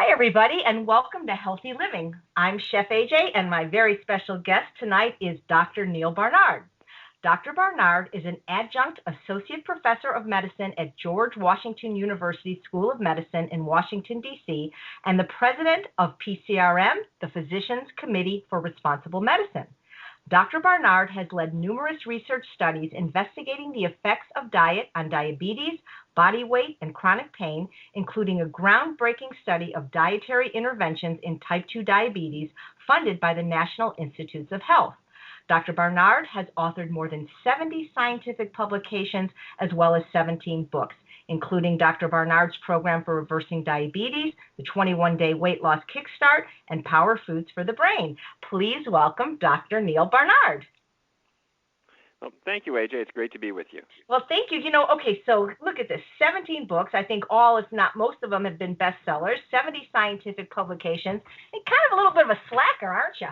Hi, everybody, and welcome to Healthy Living. I'm Chef AJ, and my very special guest tonight is Dr. Neal Barnard. Dr. Barnard is an adjunct associate professor of medicine at George Washington University School of Medicine in Washington, D.C., and the president of PCRM, the Physicians Committee for Responsible Medicine. Dr. Barnard has led numerous research studies investigating the effects of diet on diabetes, body weight, and chronic pain, including a groundbreaking study of dietary interventions in type 2 diabetes funded by the National Institutes of Health. Dr. Barnard has authored more than 70 scientific publications as well as 17 books, including Dr. Barnard's program for reversing diabetes, the 21-day weight loss kickstart, and Power Foods for the Brain. Please welcome Dr. Neal Barnard. Well, thank you, AJ. It's great to be with you. Well, thank you. Okay, so look at this, 17 books. I think all, if not most of them, have been bestsellers, 70 scientific publications, and kind of a little bit of a slacker, aren't you?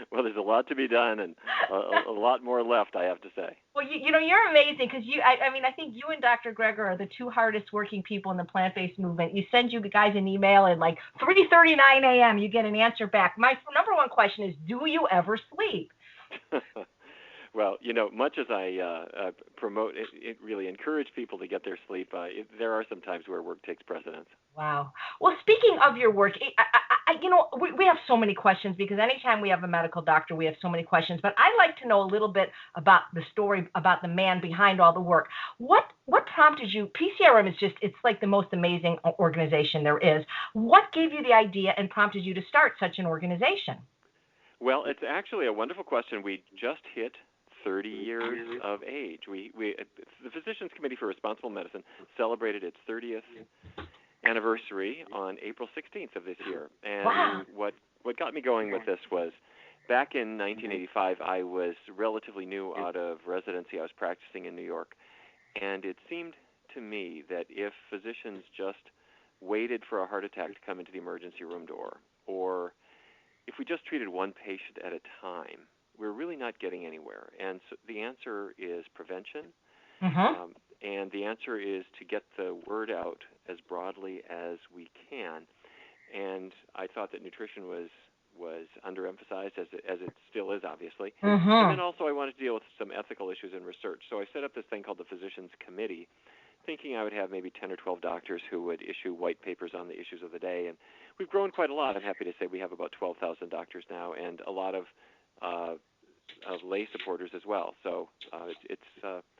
Well, there's a lot to be done and a lot more left, I have to say. Well, you're amazing because I think you and Dr. Greger are the two hardest working people in the plant-based movement. You send you guys an email at like 3:39 a.m. You get an answer back. My number one question is, do you ever sleep? Well, much as I promote it, really encourage people to get their sleep, there are some times where work takes precedence. Wow. Well, speaking of your work, we have so many questions because anytime we have a medical doctor, we have so many questions. But I'd like to know a little bit about the story, about the man behind all the work. What prompted you? PCRM is it's like the most amazing organization there is. What gave you the idea and prompted you to start such an organization? Well, it's actually a wonderful question. We just hit 30 years of age. The Physicians Committee for Responsible Medicine celebrated its 30th anniversary on April 16th of this year. And wow. What got me going with this was back in 1985, I was relatively new out of residency. I was practicing in New York. And it seemed to me that if physicians just waited for a heart attack to come into the emergency room door, or if we just treated one patient at a time, we're really not getting anywhere. And so the answer is prevention. Mm-hmm. And the answer is to get the word out as broadly as we can. And I thought that nutrition was underemphasized, as it still is, obviously. Mm-hmm. And then also I wanted to deal with some ethical issues in research. So I set up this thing called the Physicians Committee, thinking I would have maybe 10 or 12 doctors who would issue white papers on the issues of the day. And we've grown quite a lot. I'm happy to say we have about 12,000 doctors now, and a lot of lay supporters as well. So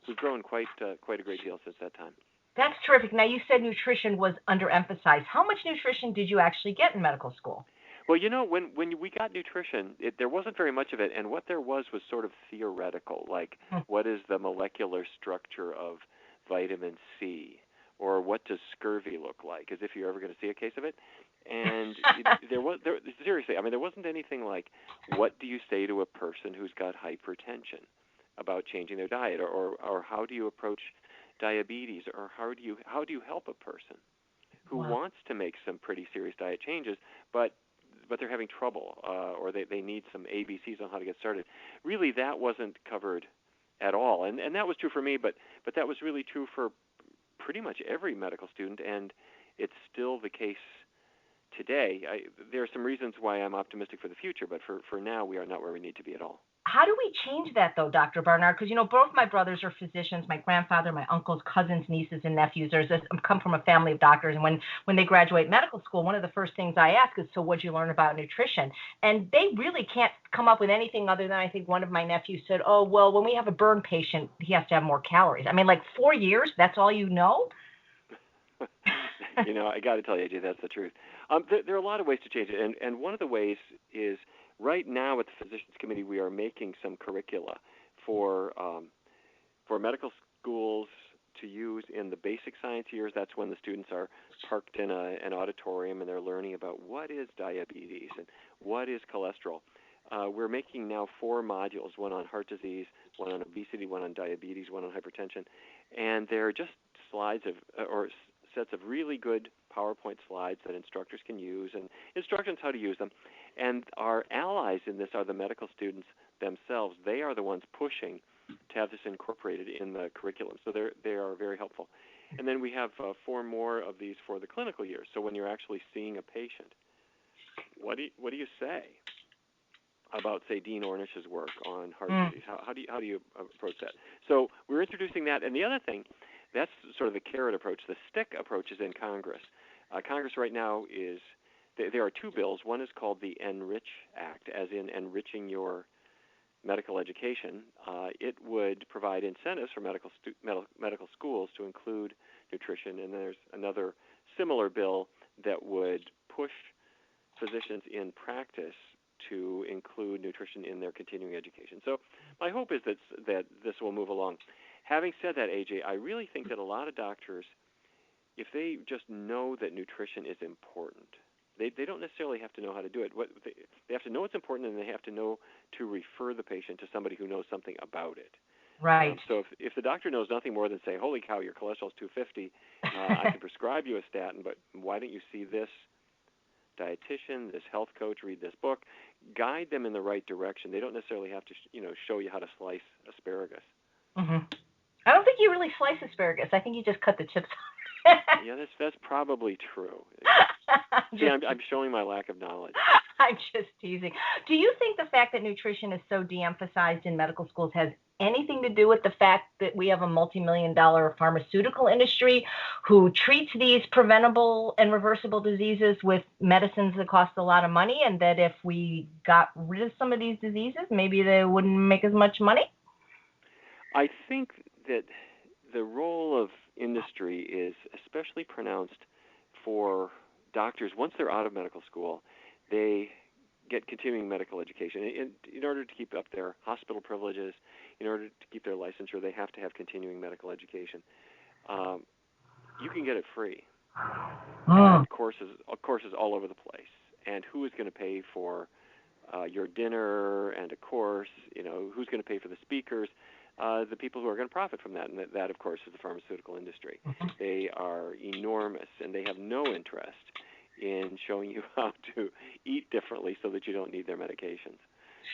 we've grown quite a great deal since that time. That's terrific. Now, you said nutrition was underemphasized. How much nutrition did you actually get in medical school? Well, when we got nutrition, there wasn't very much of it, and what there was sort of theoretical, like what is the molecular structure of vitamin C, or what does scurvy look like, as if you're ever going to see a case of it. And seriously, there wasn't anything like, what do you say to a person who's got hypertension about changing their diet, or how do you approach diabetes, or how do you help a person who wants to make some pretty serious diet changes, but they're having trouble, or they need some ABCs on how to get started. Really, that wasn't covered at all, and that was true for me, but that was really true for pretty much every medical student, and it's still the case today. There are some reasons why I'm optimistic for the future, but for now, we are not where we need to be at all. How do we change that, though, Dr. Barnard? Because, both my brothers are physicians, my grandfather, my uncles, cousins, nieces, and nephews. I come from a family of doctors, and when they graduate medical school, one of the first things I ask is, so what'd you learn about nutrition? And they really can't come up with anything other than, I think one of my nephews said, oh, well, when we have a burn patient, he has to have more calories. 4 years, that's all you know? I got to tell you, AJ, that's the truth. There are a lot of ways to change it, and one of the ways is right now at the Physicians Committee we are making some curricula for medical schools to use in the basic science years. That's when the students are parked in an auditorium and they're learning about what is diabetes and what is cholesterol. We're making now 4 modules, one on heart disease, one on obesity, one on diabetes, one on hypertension, and they're just slides or sets of really good PowerPoint slides that instructors can use and instructions how to use them. And our allies in this are the medical students themselves. They are the ones pushing to have this incorporated in the curriculum. So they are very helpful. And then we have 4 more of these for the clinical year. So when you're actually seeing a patient, what do you say about, say, Dean Ornish's work on heart disease? How do you approach that? So we're introducing that. And the other thing, that's sort of the carrot approach. The stick approach is in Congress. Congress right now is, there are 2 bills. One is called the Enrich Act, as in enriching your medical education. It would provide incentives for medical schools to include nutrition, and there's another similar bill that would push physicians in practice to include nutrition in their continuing education. So my hope is that this will move along. Having said that, AJ, I really think that a lot of doctors, if they just know that nutrition is important, they don't necessarily have to know how to do it. They have to know it's important, and they have to know to refer the patient to somebody who knows something about it. Right. So if the doctor knows nothing more than say, holy cow, your cholesterol's 250, I can prescribe you a statin, but why don't you see this dietitian, this health coach, read this book, guide them in the right direction. They don't necessarily have to show you how to slice asparagus. Mm-hmm. I don't think you really slice asparagus. I think you just cut the chips off. Yeah, that's probably true. See, I'm showing my lack of knowledge. I'm just teasing. Do you think the fact that nutrition is so de-emphasized in medical schools has anything to do with the fact that we have a multi-million-dollar pharmaceutical industry who treats these preventable and reversible diseases with medicines that cost a lot of money, and that if we got rid of some of these diseases, maybe they wouldn't make as much money? I think that the role of industry is especially pronounced for doctors. Once they're out of medical school, they get continuing medical education. In order to keep up their hospital privileges, in order to keep their licensure, they have to have continuing medical education. You can get it free. And courses all over the place. And who is going to pay for your dinner and a course? Who's going to pay for the speakers? The people who are going to profit from that, and that, of course, is the pharmaceutical industry. They are enormous, and they have no interest in showing you how to eat differently so that you don't need their medications.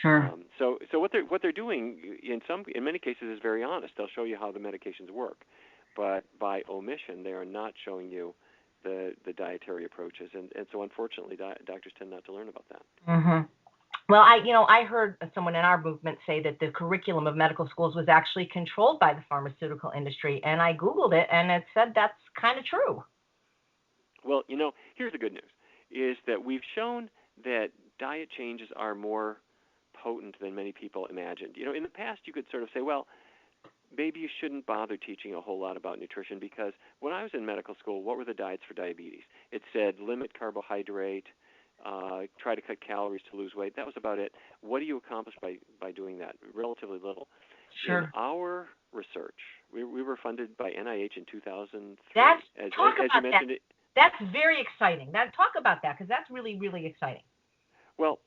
Sure. So what they're doing in many cases is very honest. They'll show you how the medications work, but by omission, they are not showing you the dietary approaches, and so unfortunately, doctors tend not to learn about that. Mm-hmm. Well, I heard someone in our movement say that the curriculum of medical schools was actually controlled by the pharmaceutical industry, and I Googled it, and it said that's kind of true. Well, here's the good news, is that we've shown that diet changes are more potent than many people imagined. In the past, you could sort of say, well, maybe you shouldn't bother teaching a whole lot about nutrition, because when I was in medical school, what were the diets for diabetes? It said limit carbohydrate, try to cut calories to lose weight. That was about it. What do you accomplish by doing that? Relatively little. Sure. In our research, we were funded by NIH in 2003. Talk about that. That's very exciting. Talk about that, because that's really, really exciting. Well,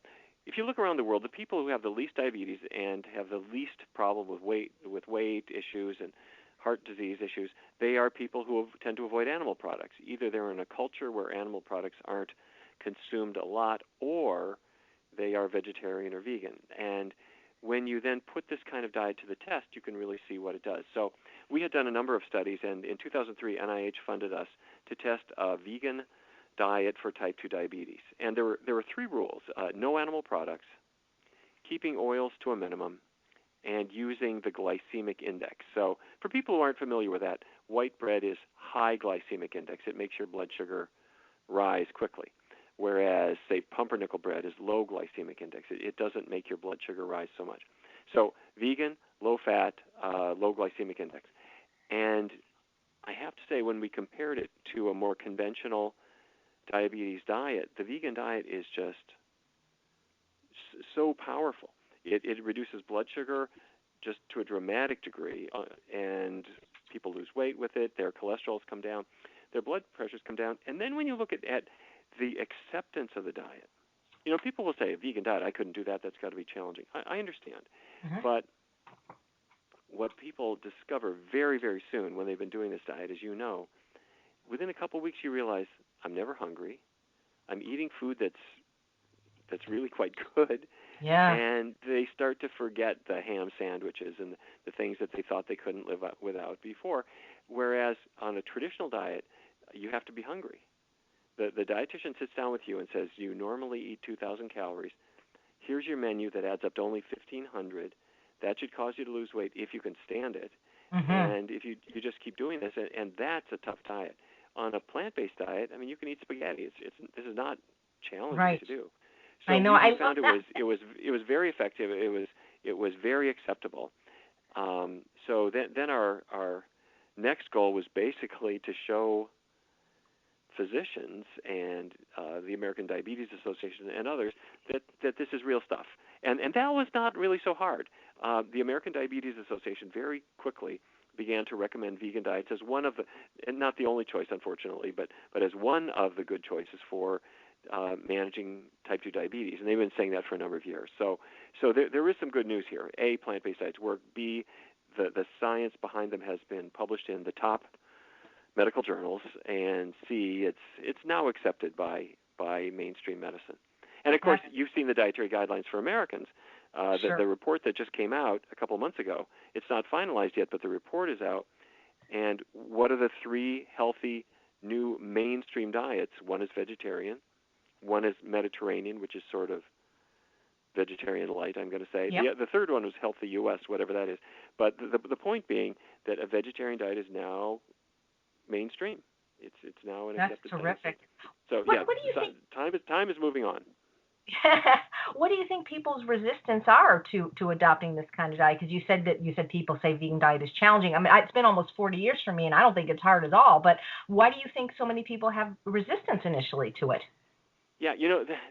if you look around the world, the people who have the least diabetes and have the least problem with weight issues and heart disease issues, they are people who tend to avoid animal products. Either they're in a culture where animal products aren't consumed a lot, or they are vegetarian or vegan. And when you then put this kind of diet to the test, you can really see what it does. So we had done a number of studies, and in 2003, NIH funded us to test a vegan diet for type 2 diabetes. And there were 3 rules: no animal products, keeping oils to a minimum, and using the glycemic index. So for people who aren't familiar with that, white bread is high glycemic index. It makes your blood sugar rise quickly. Whereas, say, pumpernickel bread is low glycemic index. It doesn't make your blood sugar rise so much. So vegan, low-fat, low glycemic index. And I have to say, when we compared it to a more conventional diabetes diet, the vegan diet is just so powerful. It reduces blood sugar just to a dramatic degree, and people lose weight with it. Their cholesterols come down. Their blood pressures come down. And then when you look at the acceptance of the diet, people will say, a vegan diet, I couldn't do that. That's got to be challenging. I understand. Mm-hmm. But what people discover very, very soon when they've been doing this diet is, within a couple of weeks you realize, I'm never hungry. I'm eating food that's really quite good. Yeah. And they start to forget the ham sandwiches and the things that they thought they couldn't live without before. Whereas on a traditional diet, you have to be hungry. The dietitian sits down with you and says, you normally eat 2,000 calories. Here's your menu that adds up to only 1,500. That should cause you to lose weight if you can stand it. And if you just keep doing this, and that's a tough diet. On a plant-based diet, I mean, you can eat spaghetti. This is not challenging to do. So I know. we found it was very effective. It was very acceptable. So then our next goal was basically to show physicians and the American Diabetes Association and others that this is real stuff. And that was not really so hard. The American Diabetes Association very quickly began to recommend vegan diets as one of the, and not the only choice, unfortunately, but as one of the good choices for managing type 2 diabetes. And they've been saying that for a number of years. So there is some good news here. A, plant-based diets work. B, the science behind them has been published in the top medical journals. And C, it's now accepted by mainstream medicine. And of course, you've seen the dietary guidelines for Americans. The report that just came out a couple of months ago, it's not finalized yet, but the report is out. And what are the three healthy new mainstream diets? One is vegetarian. One is Mediterranean, which is sort of vegetarian light, I'm going to say. Yep. The third one was Healthy U.S., whatever that is. But the point being that a vegetarian diet is now mainstream. It's now an accepted diet. That's terrific. So what do you think? Time is moving on. What do you think people's resistance are to adopting this kind of diet? Because you said people say vegan diet is challenging. I mean, it's been almost 40 years for me, and I don't think it's hard at all. But why do you think so many people have resistance initially to it? Yeah,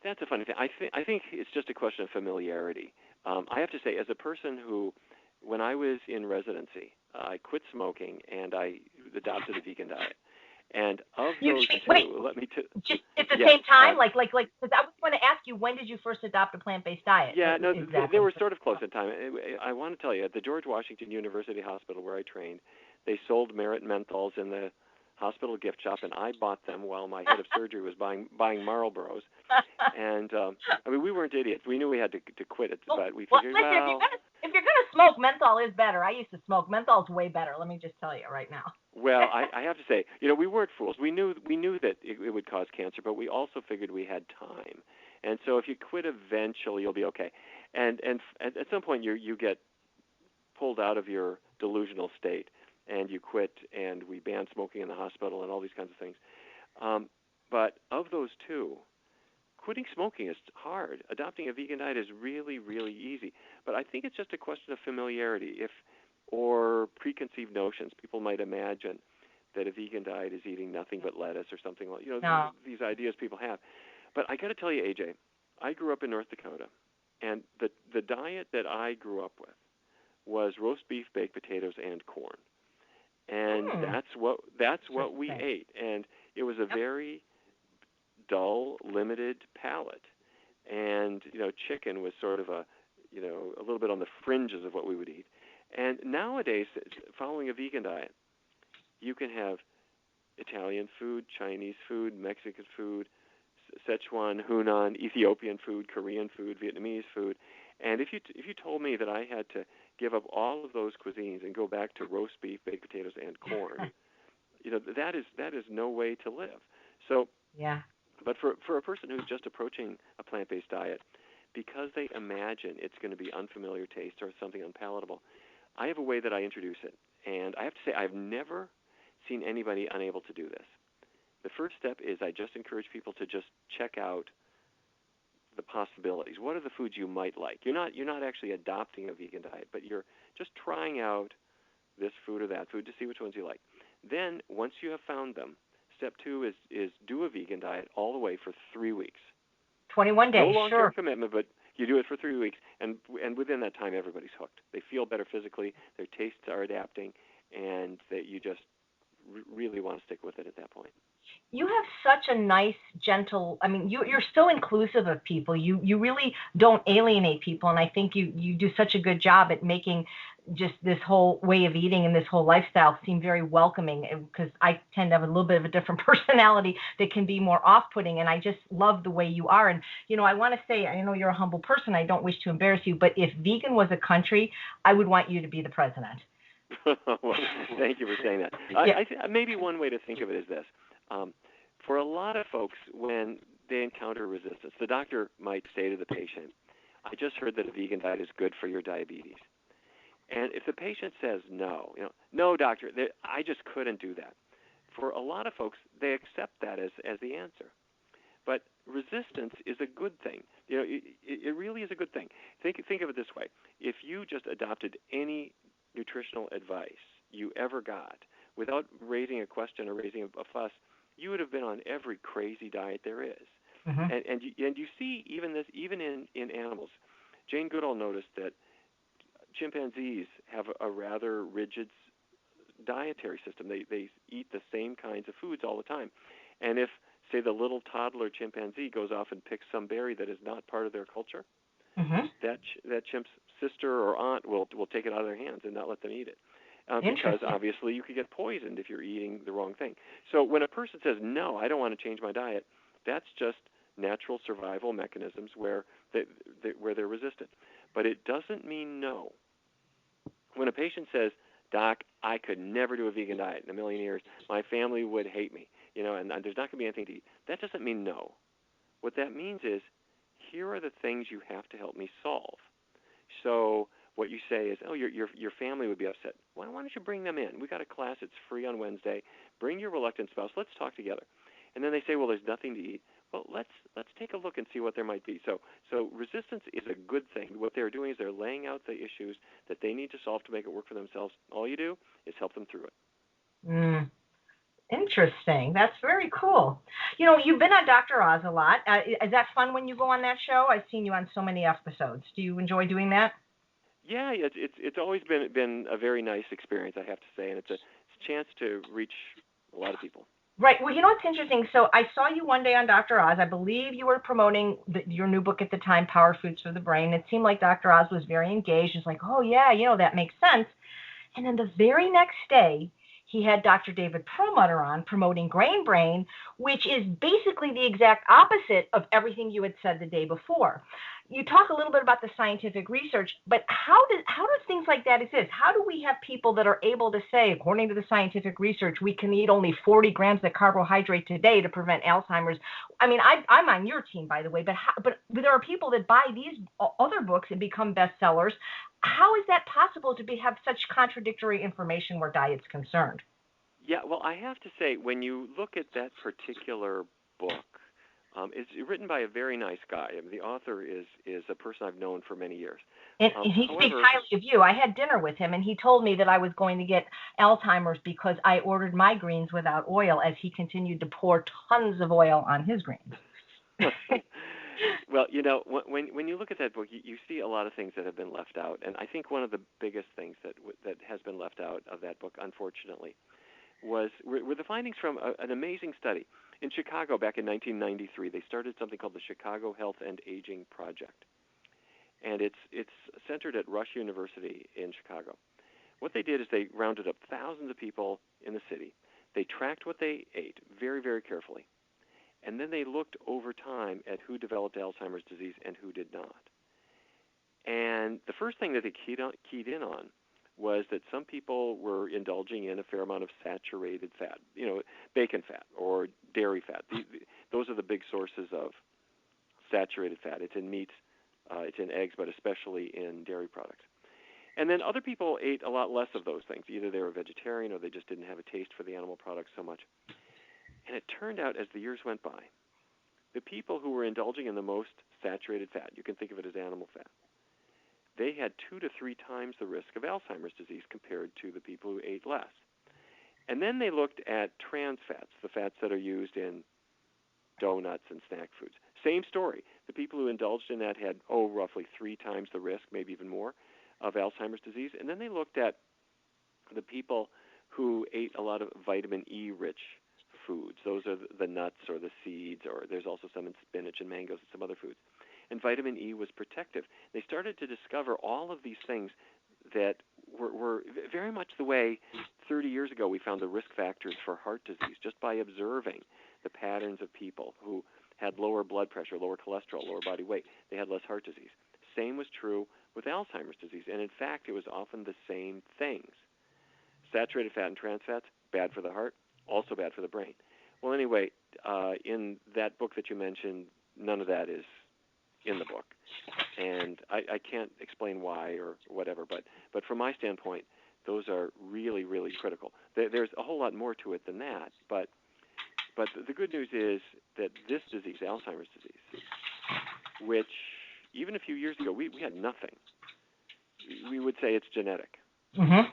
that's a funny thing. I think it's just a question of familiarity. I have to say, as a person who, when I was in residency, I quit smoking and I adopted a vegan diet. And of those two, let me just at the same time, like, because I was going to ask you, when did you first adopt a plant-based diet? Yeah, no, exactly. They were sort of close in time. I want to tell you, at the George Washington University Hospital where I trained, they sold Merit menthols in the hospital gift shop, and I bought them while my head of surgery was buying Marlboros. And I mean, we weren't idiots. We knew we had to quit it, but we figured, listen, if you're gonna smoke, menthol is better. I used to smoke. Menthol's way better. Let me just tell you right now. Well, I have to say, we weren't fools. We knew that it would cause cancer, but we also figured we had time. And so if you quit eventually, you'll be okay. And at some point, you get pulled out of your delusional state, and you quit, and we banned smoking in the hospital and all these kinds of things. But of those two, quitting smoking is hard. Adopting a vegan diet is really, really easy. But I think it's just a question of familiarity or preconceived notions. People might imagine that a vegan diet is eating nothing but lettuce or something like, these ideas people have. But I got to tell you, AJ, I grew up in North Dakota, and the diet that I grew up with was roast beef, baked potatoes, and corn. And that's what we ate. And it was a very dull, limited palate. And, chicken was sort of a little bit on the fringes of what we would eat. And nowadays, following a vegan diet, you can have Italian food, Chinese food, Mexican food, Sichuan, Hunan, Ethiopian food, Korean food, Vietnamese food. And if you told me that I had to give up all of those cuisines and go back to roast beef, baked potatoes, and corn, that is no way to live. So, but for a person who's just approaching a plant-based diet, because they imagine it's going to be unfamiliar taste or something unpalatable, I have a way that I introduce it. And I have to say, I've never seen anybody unable to do this. The first step is I just encourage people to just check out the possibilities. What are the foods you might like? You're not actually adopting a vegan diet, but you're just trying out this food or that food to see which ones you like. Then, once you have found them, step 2 is do a vegan diet all the way for 3 weeks. 21 days, no long-term commitment, but you do it for 3 weeks, and within that time, everybody's hooked. They feel better physically, their tastes are adapting, and that you just really want to stick with it at that point. You have such a nice, gentle, you're so inclusive of people. You really don't alienate people, and I think you do such a good job at making just this whole way of eating and this whole lifestyle seem very welcoming, because I tend to have a little bit of a different personality that can be more off-putting, and I just love the way you are. And, I want to say, I know you're a humble person. I don't wish to embarrass you, but if vegan was a country, I would want you to be the president. Well, thank you for saying that. Maybe one way to think of it is this. For a lot of folks, when they encounter resistance, the doctor might say to the patient, I just heard that a vegan diet is good for your diabetes. And if the patient says no, no, doctor, I just couldn't do that. For a lot of folks, they accept that as the answer. But resistance is a good thing. It really is a good thing. Think of it this way. If you just adopted any nutritional advice you ever got without raising a question or raising a fuss, you would have been on every crazy diet there is. Mm-hmm. And you see even in animals. Jane Goodall noticed that chimpanzees have a rather rigid dietary system. They eat the same kinds of foods all the time. And if, say, the little toddler chimpanzee goes off and picks some berry that is not part of their culture, mm-hmm. that chimp's sister or aunt will take it out of their hands and not let them eat it. Because obviously you could get poisoned if you're eating the wrong thing. So when a person says, no, I don't want to change my diet, that's just natural survival mechanisms where they're resistant. But it doesn't mean no. When a patient says, Doc, I could never do a vegan diet in a million years, my family would hate me, and there's not going to be anything to eat, that doesn't mean no. What that means is, here are the things you have to help me solve. So what you say is, oh, your family would be upset. Why don't you bring them in? We got a class, it's free on Wednesday. Bring your reluctant spouse. Let's talk together. And then they say, well, there's nothing to eat. Well, let's take a look and see what there might be. So resistance is a good thing. What they're doing is they're laying out the issues that they need to solve to make it work for themselves. All you do is help them through it. Interesting. That's very cool. You've been on Dr. Oz a lot. Is that fun when you go on that show? I've seen you on so many episodes. Do you enjoy doing that? Yeah, it's always been a very nice experience, I have to say, and it's a chance to reach a lot of people. Right. Well, what's interesting? So I saw you one day on Dr. Oz. I believe you were promoting your new book at the time, Power Foods for the Brain. It seemed like Dr. Oz was very engaged. It's like, oh, yeah, that makes sense. And then the very next day, he had Dr. David Perlmutter on promoting Grain Brain, which is basically the exact opposite of everything you had said the day before. You talk a little bit about the scientific research, but how do things like that exist? How do we have people that are able to say, according to the scientific research, we can eat only 40 grams of carbohydrate today to prevent Alzheimer's? I mean, I'm on your team, by the way, but there are people that buy these other books and become bestsellers. How is that possible to have such contradictory information where diet's concerned? Yeah, well, I have to say, when you look at that particular book, it's written by a very nice guy. I mean, the author is a person I've known for many years. And he speaks highly of you. I had dinner with him, and he told me that I was going to get Alzheimer's because I ordered my greens without oil, as he continued to pour tons of oil on his greens. Well, when you look at that book, you see a lot of things that have been left out, and I think one of the biggest things that has been left out of that book, unfortunately, were the findings from an amazing study. In Chicago back in 1993, they started something called the Chicago Health and Aging Project. And it's centered at Rush University in Chicago. What they did is they rounded up thousands of people in the city. They tracked what they ate very, very carefully. And then they looked over time at who developed Alzheimer's disease and who did not. And the first thing that they keyed in on was that some people were indulging in a fair amount of saturated fat, bacon fat or dairy fat. Those are the big sources of saturated fat. It's in meats, it's in eggs, but especially in dairy products. And then other people ate a lot less of those things. Either they were vegetarian or they just didn't have a taste for the animal products so much. And it turned out as the years went by, the people who were indulging in the most saturated fat, you can think of it as animal fat, they had 2 to 3 times the risk of Alzheimer's disease compared to the people who ate less. And then they looked at trans fats, the fats that are used in donuts and snack foods. Same story. The people who indulged in that had, roughly 3 times the risk, maybe even more, of Alzheimer's disease. And then they looked at the people who ate a lot of vitamin E-rich foods. Those are the nuts or the seeds, or there's also some in spinach and mangoes and some other foods. And vitamin E was protective. They started to discover all of these things that were very much the way 30 years ago we found the risk factors for heart disease, just by observing the patterns of people who had lower blood pressure, lower cholesterol, lower body weight. They had less heart disease. Same was true with Alzheimer's disease. And in fact, it was often the same things. saturated fat and trans fats, bad for the heart, also bad for the brain. Well, anyway, in that book that you mentioned, none of that is in the book. And I can't explain why or whatever, but from my standpoint, those are really, really critical. There's a whole lot more to it than that, but the good news is that this disease, Alzheimer's disease, which even a few years ago we had nothing, we would say it's genetic. Mm-hmm.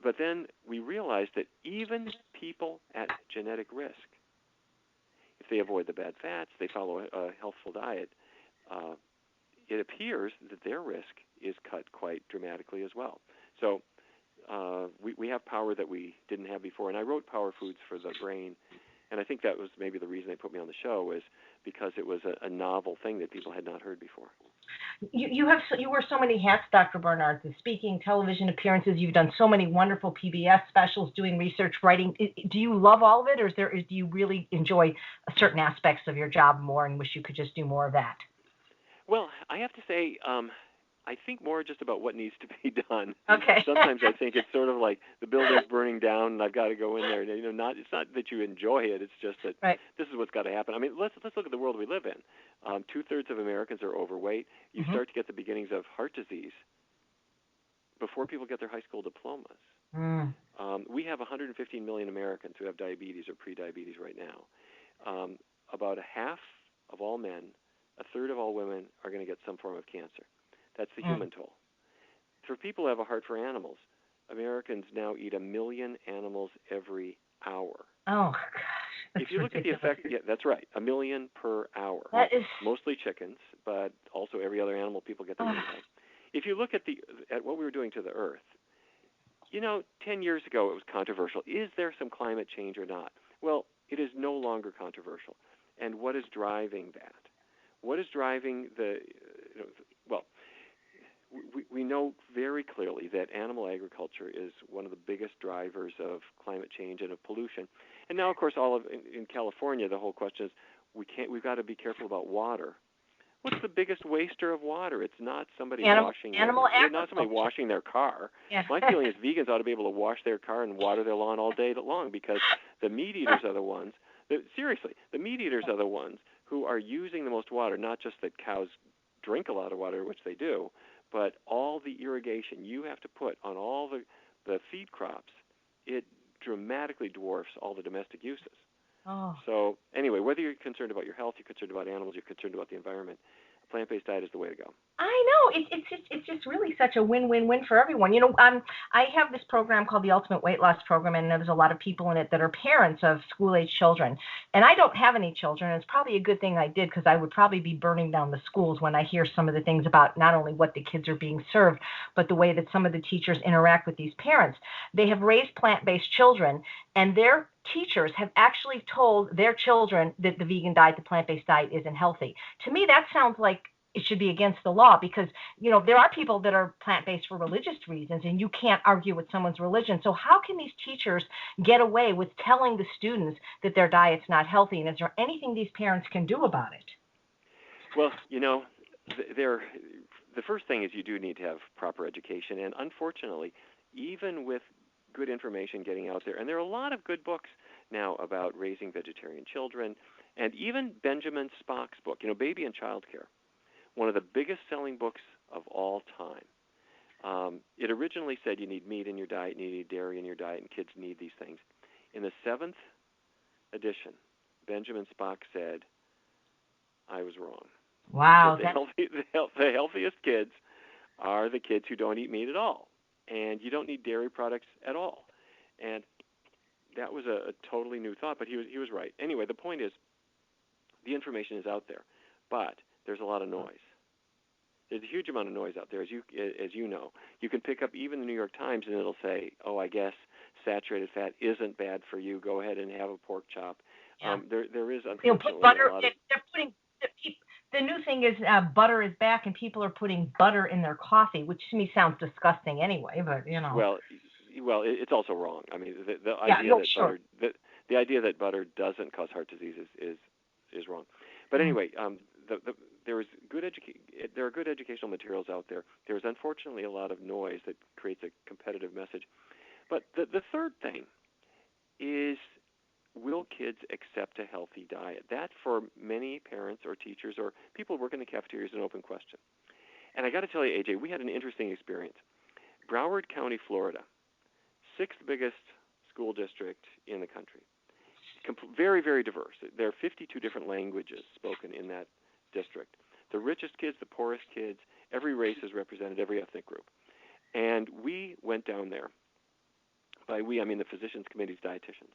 But then we realized that even people at genetic risk, if they avoid the bad fats, they follow a healthful diet, it appears that their risk is cut quite dramatically as well. So we have power that we didn't have before. And I wrote Power Foods for the Brain, and I think that was maybe the reason they put me on the show, is because it was a novel thing that people had not heard before. You wear so many hats, Dr. Barnard. The speaking, television appearances. You've done so many wonderful PBS specials, doing research, writing. Do you love all of it, or do you really enjoy certain aspects of your job more and wish you could just do more of that? Well, I have to say, I think more just about what needs to be done. Okay. Sometimes I think it's sort of like the building's burning down and I've got to go in there. It's not that you enjoy it. It's just that This is what's got to happen. I mean, let's look at the world we live in. 2/3 of Americans are overweight. You start to get the beginnings of heart disease before people get their high school diplomas. We have 115 million Americans who have diabetes or prediabetes right now. About a half of all men, a third of all women are going to get some form of cancer. That's the human toll. For people who have a heart for animals, Americans now eat 1 million animals every hour. Oh, gosh. If you look at the effect, that's right, 1 million per hour. That is mostly chickens, but also every other animal people get their meat out. If you look at what we were doing to the Earth, 10 years ago it was controversial. Is there some climate change or not? Well, it is no longer controversial. And what is driving that? What is driving we know very clearly that animal agriculture is one of the biggest drivers of climate change and of pollution. And now, of course, in California, the whole question is we've got to be careful about water. What's the biggest waster of water? It's not somebody washing their car. Yeah. My feeling is vegans ought to be able to wash their car and water their lawn all day long, because the meat eaters are the ones. The meat eaters are the ones who are using the most water. Not just that cows drink a lot of water, which they do, but all the irrigation you have to put on all the feed crops, it dramatically dwarfs all the domestic uses. Oh. So anyway, whether you're concerned about your health, you're concerned about animals, you're concerned about the environment, a plant-based diet is the way to go. I know. It's just really such a win-win-win for everyone. I have this program called the Ultimate Weight Loss Program, and there's a lot of people in it that are parents of school-age children. And I don't have any children. It's probably a good thing I did, because I would probably be burning down the schools when I hear some of the things about not only what the kids are being served, but the way that some of the teachers interact with these parents. They have raised plant-based children, and their teachers have actually told their children that the vegan diet, the plant-based diet, isn't healthy. To me, that sounds like it should be against the law, because, there are people that are plant-based for religious reasons, and you can't argue with someone's religion. So how can these teachers get away with telling the students that their diet's not healthy? And is there anything these parents can do about it? Well, the first thing is you do need to have proper education. And unfortunately, even with good information getting out there, and there are a lot of good books now about raising vegetarian children, and even Benjamin Spock's book, Baby and Child Care, one of the biggest selling books of all time. It originally said you need meat in your diet, you need dairy in your diet, and kids need these things. In the 7th edition, Benjamin Spock said, I was wrong. Wow. The healthiest kids are the kids who don't eat meat at all, and you don't need dairy products at all. And that was a totally new thought, but he was right. Anyway, the point is, the information is out there, but there's a lot of noise. There's a huge amount of noise out there, as you know. You can pick up even the New York Times, and it'll say, I guess saturated fat isn't bad for you. Go ahead and have a pork chop. Yeah. There is, unfortunately, put butter. a lot of... They're putting the new thing is butter is back, and people are putting butter in their coffee, which to me sounds disgusting anyway. But Well, it's also wrong. I mean, the idea that butter doesn't cause heart disease is wrong. But anyway, there are good educational materials out there. There is unfortunately a lot of noise that creates a competitive message. But the third thing is, will kids accept a healthy diet? That, for many parents or teachers or people who work in the cafeteria, is an open question. And I got to tell you, AJ, we had an interesting experience. Broward County, Florida, sixth biggest school district in the country. Very, very diverse. There are 52 different languages spoken in that district. The richest kids, the poorest kids, every race is represented, every ethnic group. And we went down there. By we, I mean the physicians' committee's dietitians.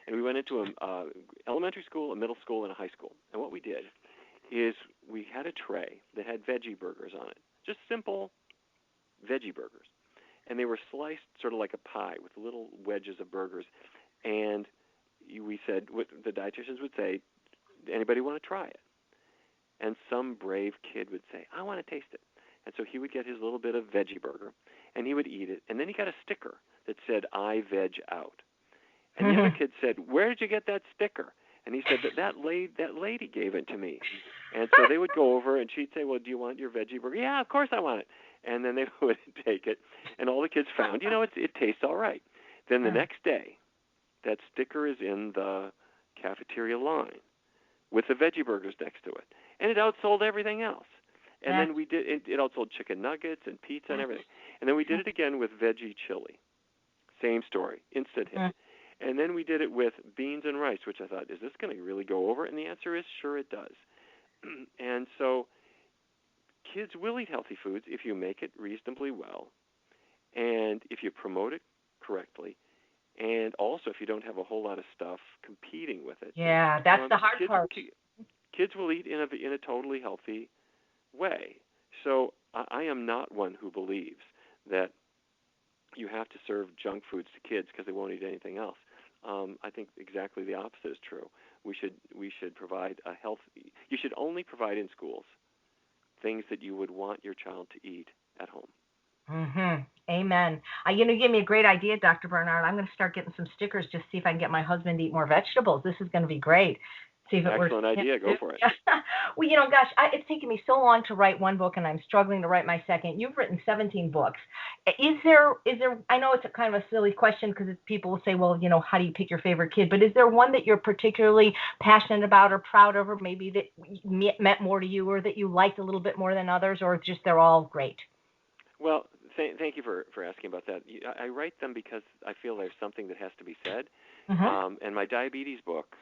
And we went into an elementary school, a middle school, and a high school. And what we did is we had a tray that had veggie burgers on it, just simple veggie burgers. And they were sliced sort of like a pie with little wedges of burgers. And we said, the dietitians would say, anybody want to try it? And some brave kid would say, I want to taste it. And so he would get his little bit of veggie burger, and he would eat it. And then he got a sticker that said, I veg out. And the other kid said, where did you get that sticker? And he said, that lady gave it to me. And so they would go over, and she'd say, well, do you want your veggie burger? Yeah, of course I want it. And then they would take it, and all the kids found, it tastes all right. Then the next day, that sticker is in the cafeteria line with the veggie burgers next to it. And it outsold everything else. And then we did, it outsold chicken nuggets and pizza and everything. And then we did it again with veggie chili. Same story, instant hit. And then we did it with beans and rice, which I thought, is this going to really go over? And the answer is, sure it does. And so kids will eat healthy foods if you make it reasonably well, and if you promote it correctly, and also if you don't have a whole lot of stuff competing with it. Yeah, that's the hard part. Kids will eat in a totally healthy way. So I am not one who believes that you have to serve junk foods to kids because they won't eat anything else. I think exactly the opposite is true. We should provide a healthy. You should only provide in schools things that you would want your child to eat at home. Amen. You gave me a great idea, Dr. Barnard. I'm going to start getting some stickers just to see if I can get my husband to eat more vegetables. This is going to be great. See if it works. Excellent idea. Go for it. Well, it's taken me so long to write one book, and I'm struggling to write my second. You've written 17 books. Is there? I know it's a kind of a silly question because people will say, well, how do you pick your favorite kid? But is there one that you're particularly passionate about or proud of, or maybe that meant more to you, or that you liked a little bit more than others, or just they're all great? Well, thank you for asking about that. I write them because I feel there's something that has to be said. And my diabetes book,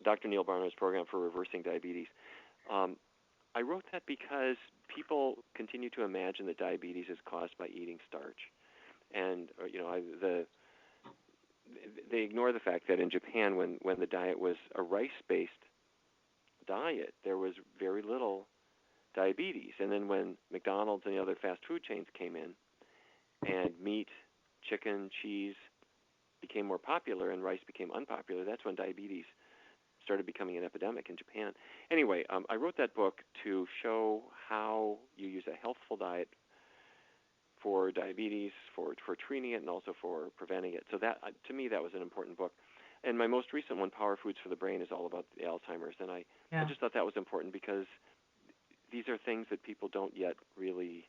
Dr. Neal Barnard's Program for Reversing Diabetes, I wrote that because people continue to imagine that diabetes is caused by eating starch. And, they ignore the fact that in Japan, when the diet was a rice-based diet, there was very little diabetes. And then when McDonald's and the other fast food chains came in and meat, chicken, cheese became more popular and rice became unpopular, that's when diabetes started becoming an epidemic in Japan. Anyway, I wrote that book to show how you use a healthful diet for diabetes, for treating it, and also for preventing it. So that, to me, that was an important book. And my most recent one, Power Foods for the Brain, is all about the Alzheimer's. And I just thought that was important because these are things that people don't yet really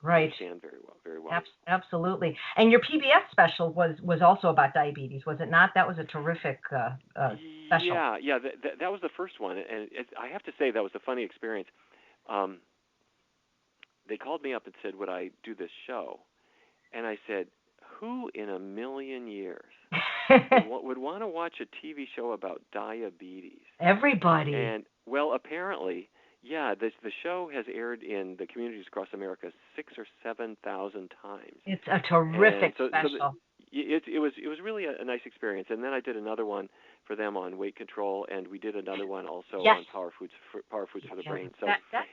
understand very well. Absolutely. And your PBS special was also about diabetes, was it not? That was a terrific special. Yeah. That was the first one, and I have to say that was a funny experience. They called me up and said, would I do this show? And I said, who in a million years would want to watch a TV show about diabetes? Everybody. And, well, apparently, the show has aired in the communities across America 6,000 or 7,000 times. It's a terrific special. So it was really a nice experience. And then I did another one for them on weight control, and we did another one also on Power Foods for the Brain. So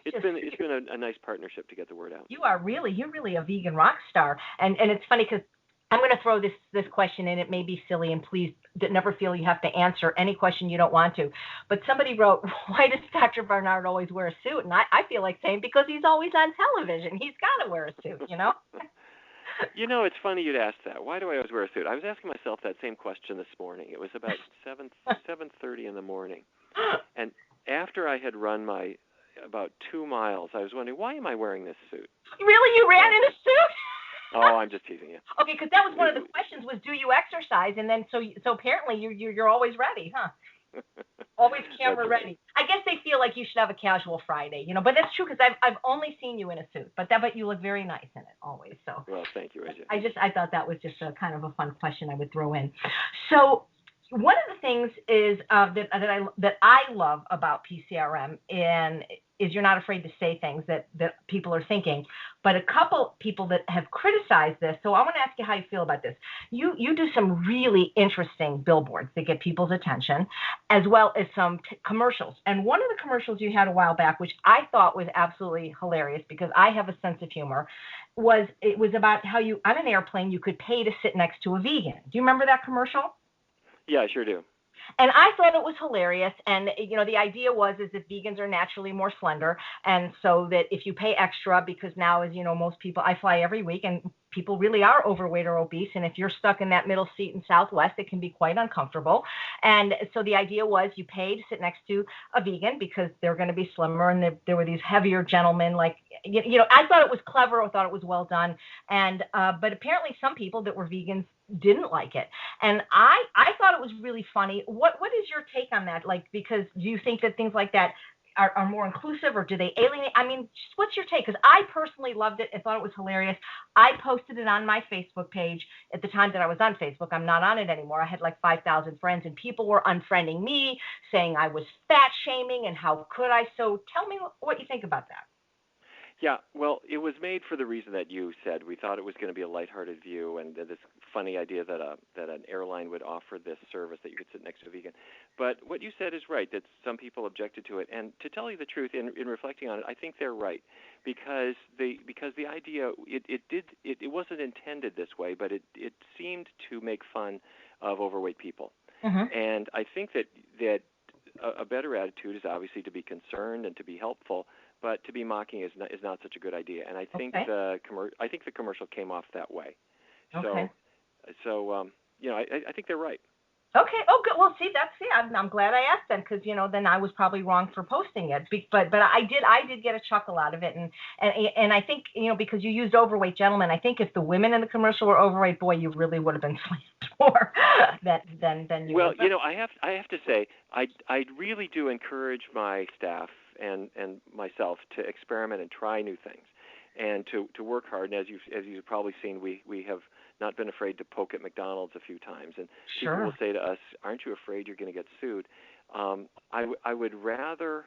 it's been a nice partnership to get the word out. You're really a vegan rock star, and it's funny because I'm going to throw this question in. It may be silly, and please never feel you have to answer any question you don't want to. But somebody wrote, why does Dr. Barnard always wear a suit? And I feel like saying, because he's always on television. He's got to wear a suit, It's funny you'd ask that. Why do I always wear a suit? I was asking myself that same question this morning. It was about 7:30 in the morning. And after I had run my about 2 miles, I was wondering, why am I wearing this suit? Really? You ran in a suit? Oh, I'm just teasing you. Okay, because that was one of the questions was, do you exercise? And then so apparently you're always ready, huh? Always camera ready. I guess they feel like you should have a casual Friday, but that's true because I've only seen you in a suit, but you look very nice in it always. So well, thank you, AJ. I thought that was just a kind of a fun question I would throw in. So one of the things is that I love about PCRM is you're not afraid to say things that people are thinking. But a couple people that have criticized this, so I want to ask you how you feel about this. You do some really interesting billboards that get people's attention, as well as some commercials. And one of the commercials you had a while back, which I thought was absolutely hilarious because I have a sense of humor, was about how you on an airplane you could pay to sit next to a vegan. Do you remember that commercial? Yeah, I sure do. And I thought it was hilarious. And, the idea is that vegans are naturally more slender. And so that if you pay extra, because now, as you know, most people, I fly every week and people really are overweight or obese. And if you're stuck in that middle seat in Southwest, it can be quite uncomfortable. And so the idea was you pay to sit next to a vegan because they're going to be slimmer. And there were these heavier gentlemen, like, I thought it was clever. I thought it was well done. And, but apparently some people that were vegans didn't like it. And I thought it was really funny. What is your take on that? Like, because do you think that things like that are more inclusive, or do they alienate? I mean, just what's your take? Because I personally loved it and thought it was hilarious. I posted it on my Facebook page at the time that I was on Facebook. I'm not on it anymore. I had like 5,000 friends, and people were unfriending me, saying I was fat shaming, and how could I? So tell me what you think about that. Yeah, well, it was made for the reason that you said. We thought it was going to be a lighthearted view, and this funny idea that an airline would offer this service that you could sit next to a vegan. But what you said is right, that some people objected to it. And to tell you the truth, in reflecting on it, I think they're right, because the idea it wasn't intended this way, but it seemed to make fun of overweight people. Mm-hmm. And I think that a better attitude is obviously to be concerned and to be helpful. But to be mocking is not such a good idea, and I think the commercial came off that way. Okay. So I think they're right. Okay. Oh, good. Well, see, I'm glad I asked them because then I was probably wrong for posting it. But I did get a chuckle out of it, and I think because you used overweight gentlemen, I think if the women in the commercial were overweight, boy, you really would have been slammed more than you. Well, I have to say I really do encourage my staff and myself to experiment and try new things, and to work hard. And as you've probably seen, we have not been afraid to poke at McDonald's a few times. And sure. People will say to us, "Aren't you afraid you're going to get sued?" I would rather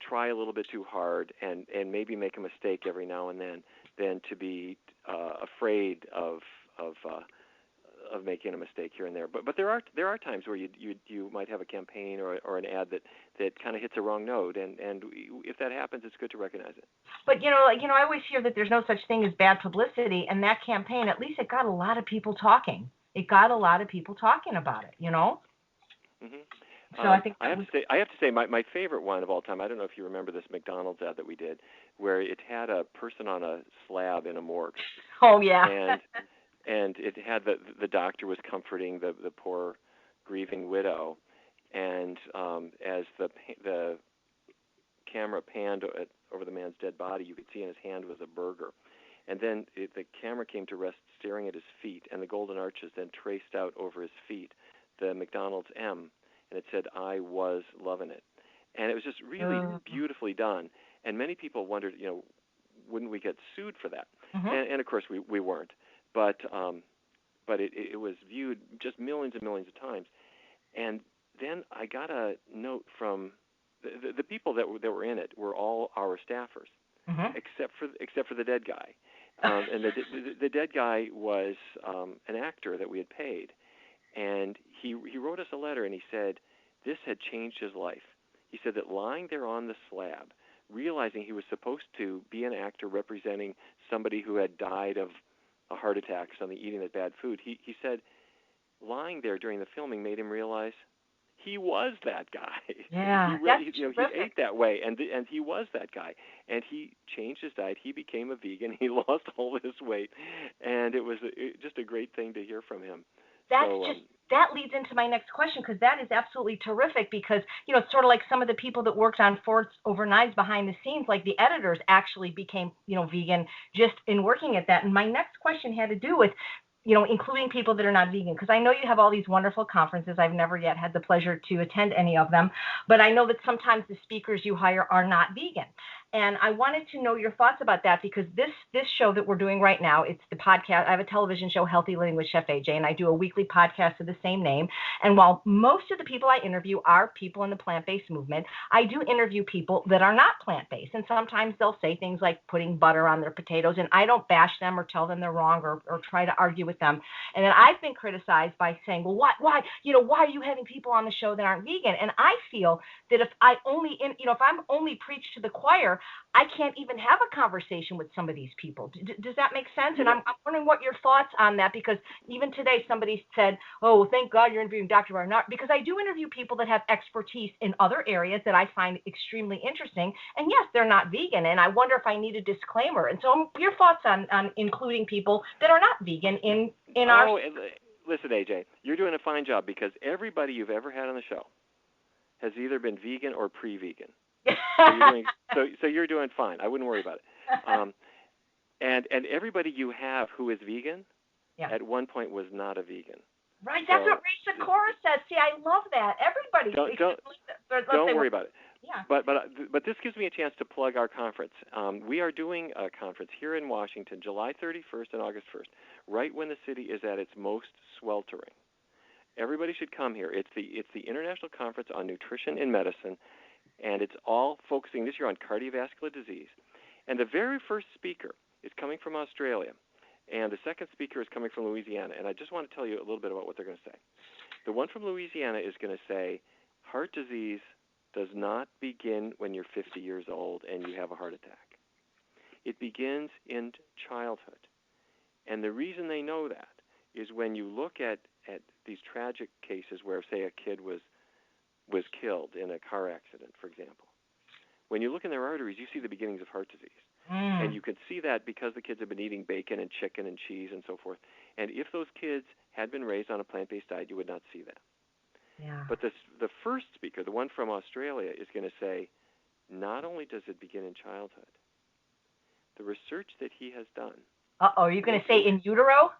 try a little bit too hard and maybe make a mistake every now and then than to be afraid of making a mistake here and there. But there are times where you might have a campaign or an ad that kind of hits a wrong note, and if that happens, it's good to recognize it. But I always hear that there's no such thing as bad publicity, and that campaign, at least it got a lot of people talking. It got a lot of people talking about it, Mm-hmm. So I think I have to say my favorite one of all time. I don't know if you remember this McDonald's ad that we did, where it had a person on a slab in a morgue. Oh yeah. And it had the doctor was comforting the poor grieving widow, and as the camera panned over the man's dead body, you could see in his hand was a burger, and then the camera came to rest staring at his feet, and the golden arches then traced out over his feet the McDonald's M, and it said "I was loving it," and it was just really beautifully done. And many people wondered, wouldn't we get sued for that? Mm-hmm. And of course we weren't. But it was viewed just millions and millions of times, and then I got a note from the people that were in it were all our staffers, mm-hmm. except for the dead guy, and the dead guy was an actor that we had paid, and he wrote us a letter and he said this had changed his life. He said that lying there on the slab, realizing he was supposed to be an actor representing somebody who had died of a heart attack, something eating that bad food. He said lying there during the filming made him realize he was that guy. Yeah, he ate that way, and he was that guy. And he changed his diet. He became a vegan. He lost all this weight, and it was just a great thing to hear from him. That leads into my next question, because that is absolutely terrific, because, it's sort of like some of the people that worked on Forts Over Knives behind the scenes, like the editors actually became, vegan just in working at that. And my next question had to do with, including people that are not vegan, because I know you have all these wonderful conferences. I've never yet had the pleasure to attend any of them, but I know that sometimes the speakers you hire are not vegan. And I wanted to know your thoughts about that, because this show that we're doing right now, it's the podcast. I have a television show, Healthy Living with Chef AJ, and I do a weekly podcast of the same name. And while most of the people I interview are people in the plant-based movement, I do interview people that are not plant-based. And sometimes they'll say things like putting butter on their potatoes, and I don't bash them or tell them they're wrong or try to argue with them. And then I've been criticized by saying, well, why are you having people on the show that aren't vegan? And I feel that if I'm only preached to the choir, I can't even have a conversation with some of these people. Does that make sense? And I'm wondering what your thoughts on that, because even today somebody said, oh, well, thank God you're interviewing Dr. Barnard, because I do interview people that have expertise in other areas that I find extremely interesting. And yes, they're not vegan. And I wonder if I need a disclaimer. And so your thoughts on including people that are not vegan in our... Listen, AJ, you're doing a fine job, because everybody you've ever had on the show has either been vegan or pre-vegan. So you're doing fine. I wouldn't worry about it. And everybody you have who is vegan at one point was not a vegan. Right. That's what Ray Sikora says. See, I love that. Everybody. Don't worry about it. Yeah. But this gives me a chance to plug our conference. We are doing a conference here in Washington, July 31st and August 1st, right when the city is at its most sweltering. Everybody should come here. It's the International Conference on Nutrition and Medicine. And it's all focusing this year on cardiovascular disease. And the very first speaker is coming from Australia, and the second speaker is coming from Louisiana. And I just want to tell you a little bit about what they're going to say. The one from Louisiana is going to say, heart disease does not begin when you're 50 years old and you have a heart attack. It begins in childhood. And the reason they know that is when you look at these tragic cases where, say, a kid was killed in a car accident, for example. When you look in their arteries, you see the beginnings of heart disease. And you can see that because the kids have been eating bacon and chicken and cheese and so forth. And if those kids had been raised on a plant-based diet, you would not see that. Yeah. But the first speaker, the one from Australia, is going to say, not only does it begin in childhood, the research that he has done. Uh-oh, you're going to say in utero?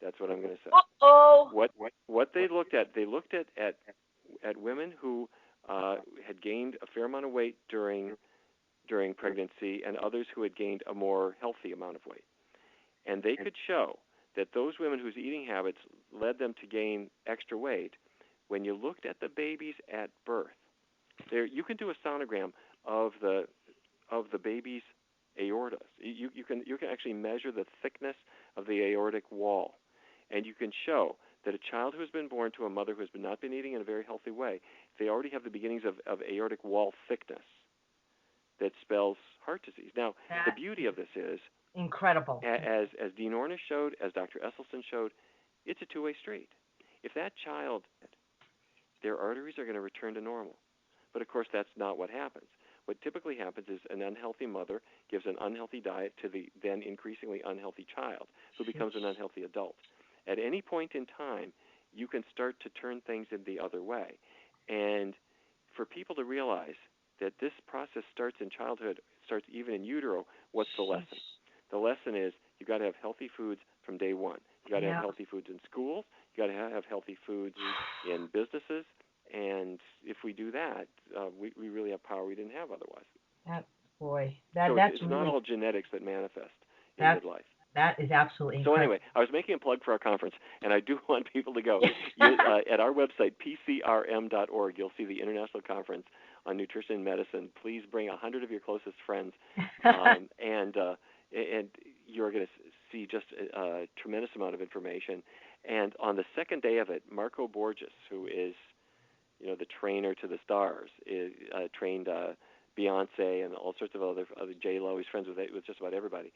That's what I'm going to say. Uh-oh. What they looked at women who had gained a fair amount of weight during pregnancy, and others who had gained a more healthy amount of weight. And they could show that those women whose eating habits led them to gain extra weight, when you looked at the babies at birth, you can do a sonogram of the baby's aorta. You can actually measure the thickness of the aortic wall, and you can show that a child who has been born to a mother who has not been eating in a very healthy way, they already have the beginnings of aortic wall thickness that spells heart disease. Now, the beauty of this is incredible. As Dean Ornish showed, as Dr. Esselstyn showed, it's a two-way street. If that child, their arteries are going to return to normal. But, of course, that's not what happens. What typically happens is an unhealthy mother gives an unhealthy diet to the then increasingly unhealthy child, who becomes an unhealthy adult. At any point in time, you can start to turn things in the other way. And for people to realize that this process starts in childhood, starts even in utero, what's the lesson? The lesson is you've got to have healthy foods from day one. You've got to have healthy foods in schools. You've got to have healthy foods in businesses. And if we do that, we really have power we didn't have otherwise. It's not all genetics that manifest in midlife. That is absolutely incredible. So anyway, I was making a plug for our conference, and I do want people to go. At our website, pcrm.org, you'll see the International Conference on Nutrition and Medicine. Please bring 100 of your closest friends, and you're going to see just a tremendous amount of information. And on the second day of it, Marco Borges, who is the trainer to the stars, trained Beyonce and all sorts of other J-Lo. He's friends with just about everybody.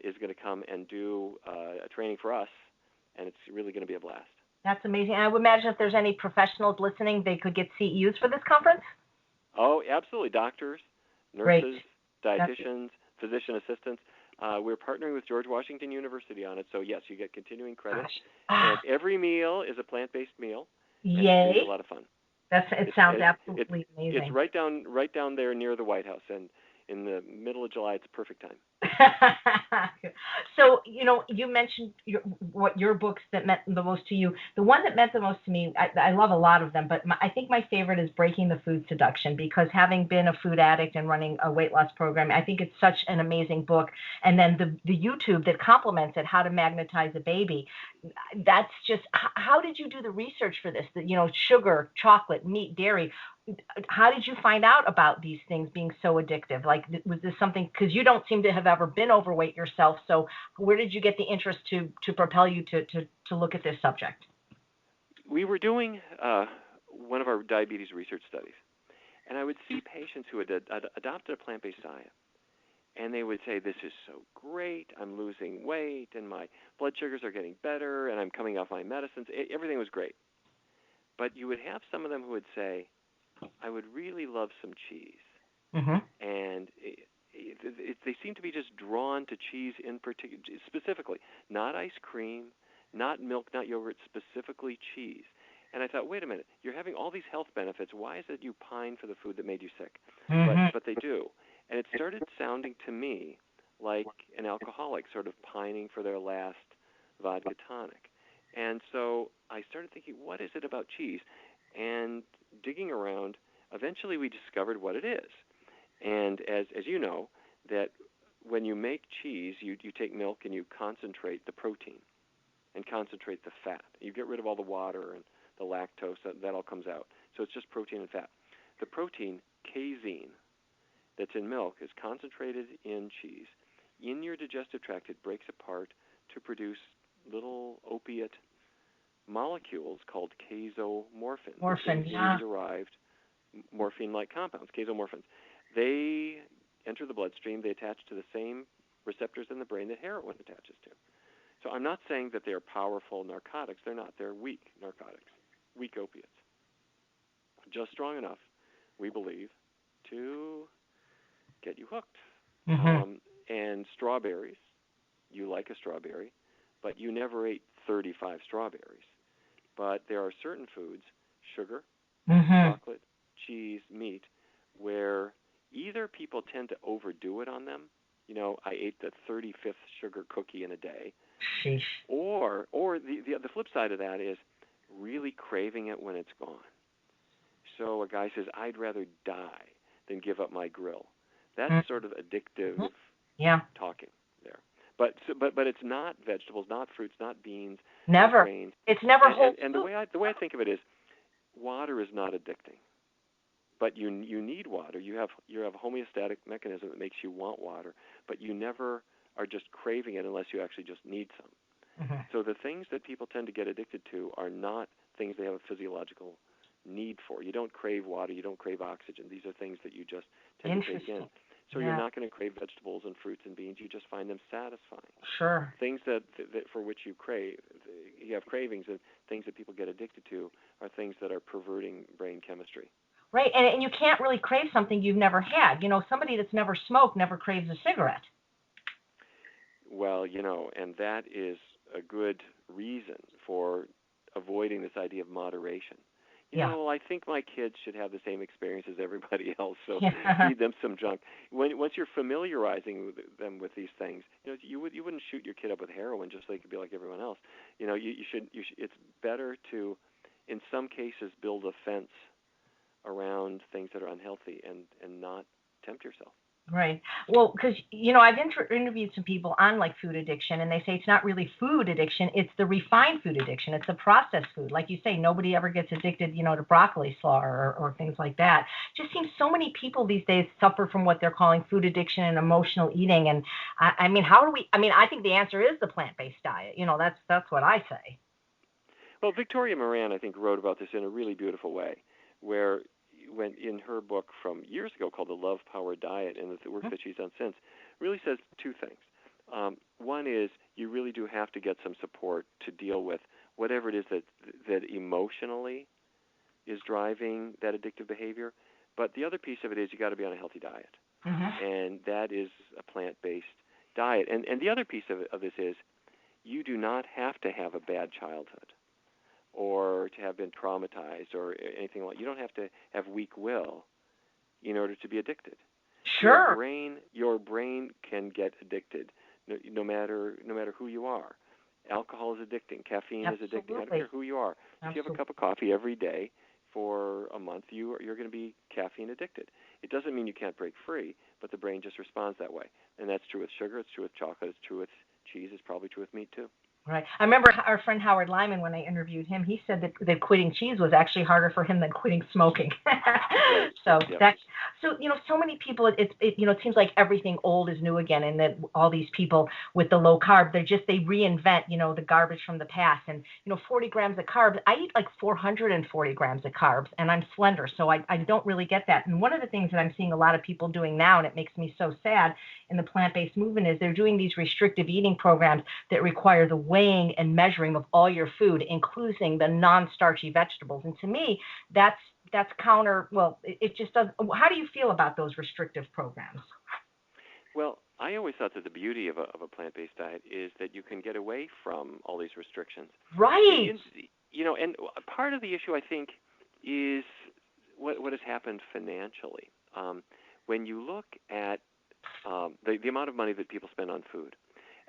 Is going to come and do a training for us, and it's really going to be a blast. That's amazing. And I would imagine if there's any professionals listening, they could get CEUs for this conference? Oh, absolutely. Doctors, nurses, dietitians, physician assistants. We're partnering with George Washington University on it, so yes, you get continuing credit. Gosh. And every meal is a plant-based meal, and it's Yay. going to be a lot of fun. It sounds absolutely amazing. It's right down there near the White House, and in the middle of July, it's a perfect time. So, you mentioned what your books that meant the most to you. The one that meant the most to me, I love a lot of them, but I think my favorite is Breaking the Food Seduction, because having been a food addict and running a weight loss program, I think it's such an amazing book. And then the YouTube that complements it, How to Magnetize a Baby. That's just, how did you do the research for this? Sugar, chocolate, meat, dairy. How did you find out about these things being so addictive? Like, was this something, because you don't seem to have ever been overweight yourself, so where did you get the interest to propel you to look at this subject? We were doing one of our diabetes research studies, and I would see patients who had adopted a plant-based diet, and they would say, this is so great, I'm losing weight, and my blood sugars are getting better, and I'm coming off my medicines. Everything was great. But you would have some of them who would say, I would really love some cheese. Mm-hmm. And they seem to be just drawn to cheese in particular, specifically, not ice cream, not milk, not yogurt, specifically cheese. And I thought, wait a minute, you're having all these health benefits. Why is it you pine for the food that made you sick? Mm-hmm. But they do. And it started sounding to me like an alcoholic sort of pining for their last vodka tonic. And so I started thinking, what is it about cheese? And digging around, eventually we discovered what it is. And as you know, that when you make cheese, you take milk and you concentrate the protein and concentrate the fat. You get rid of all the water and the lactose, that all comes out. So it's just protein and fat. The protein, casein, that's in milk is concentrated in cheese. In your digestive tract, it breaks apart to produce little opiate molecules called casomorphins. Derived morphine-like compounds, casomorphins. They enter the bloodstream. They attach to the same receptors in the brain that heroin attaches to. So I'm not saying that they are powerful narcotics. They're not. They're weak narcotics, weak opiates. Just strong enough, we believe, to get you hooked. Mm-hmm. And strawberries, you like a strawberry, but you never ate 35 strawberries. But there are certain foods, sugar, Mm-hmm. chocolate, cheese, meat, where either people tend to overdo it on them. I ate the 35th sugar cookie in a day. Sheesh. Or the flip side of that is really craving it when it's gone. So a guy says, I'd rather die than give up my grill. That's sort of addictive talking there. But it's not vegetables, not fruits, not beans, never. Not grains. It's never whole. And the way I think of it is, water is not addicting, but you need water. You have a homeostatic mechanism that makes you want water, but you never are just craving it unless you actually just need some. Mm-hmm. So the things that people tend to get addicted to are not things they have a physiological need for. You don't crave water. You don't crave oxygen. These are things that you just tend to take in. So you're not going to crave vegetables and fruits and beans. You just find them satisfying. Sure. Things that for which you have cravings, and things that people get addicted to are things that are perverting brain chemistry. Right, and you can't really crave something you've never had. Somebody that's never smoked never craves a cigarette. Well, and that is a good reason for avoiding this idea of moderation. I think my kids should have the same experience as everybody else, so feed them some junk. Once you're familiarizing them with these things, you wouldn't shoot your kid up with heroin just so they could be like everyone else. You should. It's better to, in some cases, build a fence around things that are unhealthy and not tempt yourself. Right. Well, because, I've interviewed some people on food addiction, and they say it's not really food addiction. It's the refined food addiction. It's the processed food. Like you say, nobody ever gets addicted, to broccoli slaw or things like that. It just seems so many people these days suffer from what they're calling food addiction and emotional eating. And I think the answer is the plant-based diet. That's what I say. Well, Victoria Moran, I think, wrote about this in a really beautiful way, where when in her book from years ago called The Love Power Diet, and the work that she's done since, really says two things. One is you really do have to get some support to deal with whatever it is that emotionally is driving that addictive behavior. But the other piece of it is you got to be on a healthy diet, and that is a plant-based diet. And the other piece of this is you do not have to have a bad childhood or to have been traumatized or anything like. You don't have to have weak will in order to be addicted. Sure. Your brain can get addicted, no matter who you are. Alcohol is addicting. Caffeine is addicting. I don't care who you are. If you have a cup of coffee every day for a month, you're going to be caffeine addicted. It doesn't mean you can't break free, but the brain just responds that way. And that's true with sugar. It's true with chocolate. It's true with cheese. It's probably true with meat too. Right. I remember our friend Howard Lyman, when I interviewed him, he said that quitting cheese was actually harder for him than quitting smoking. So so many people, it seems like everything old is new again, and that all these people with the low carb, they reinvent, the garbage from the past. And, 40 grams of carbs, I eat like 440 grams of carbs, and I'm slender, so I don't really get that. And one of the things that I'm seeing a lot of people doing now, and it makes me so sad in the plant-based movement, is they're doing these restrictive eating programs that require the weighing and measuring of all your food, including the non-starchy vegetables. And to me, that's counter. Well, it just does. How do you feel about those restrictive programs? Well, I always thought that the beauty of a plant-based diet is that you can get away from all these restrictions. Right. And part of the issue, I think, is what has happened financially. When you look at the amount of money that people spend on food,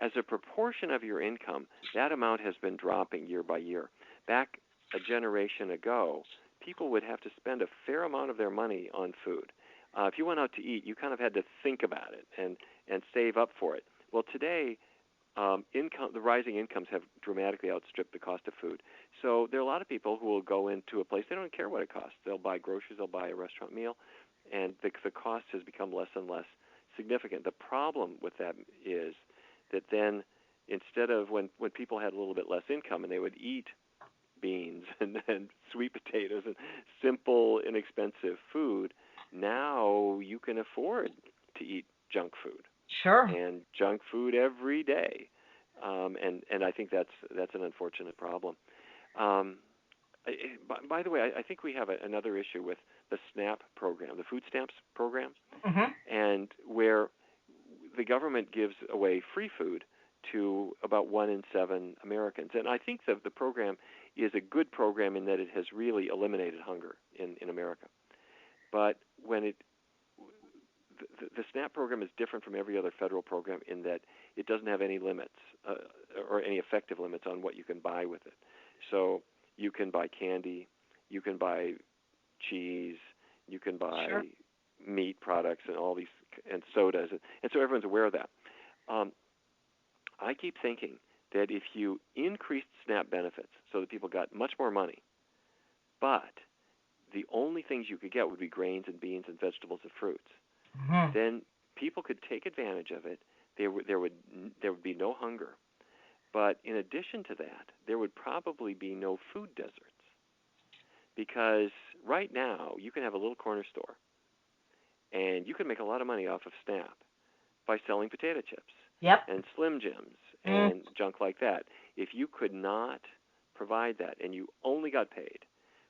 as a proportion of your income, that amount has been dropping year by year. Back a generation ago, people would have to spend a fair amount of their money on food. If you went out to eat, you kind of had to think about it and save up for it. Well, today, the rising incomes have dramatically outstripped the cost of food. So there are a lot of people who will go into a place, they don't care what it costs. They'll buy groceries, they'll buy a restaurant meal, and the cost has become less and less significant. The problem with that is that then instead of when people had a little bit less income and they would eat beans and sweet potatoes and simple, inexpensive food, now you can afford to eat junk food. Sure. And junk food every day. And I think that's an unfortunate problem. By the way, I think we have another issue with the SNAP program, the food stamps program, and where the government gives away free food to about 1 in 7 Americans. And I think that the program is a good program in that it has really eliminated hunger in America. But when the SNAP program is different from every other federal program in that it doesn't have any limits or any effective limits on what you can buy with it. So you can buy candy, you can buy cheese, you can buy meat products and all these and sodas, and so everyone's aware of that. I keep thinking that if you increased SNAP benefits so that people got much more money, but the only things you could get would be grains and beans and vegetables and fruits, then people could take advantage of it. There would be no hunger, but in addition to that, there would probably be no food deserts, because right now you can have a little corner store and you can make a lot of money off of SNAP by selling potato chips and Slim Jims and junk like that. If you could not provide that and you only got paid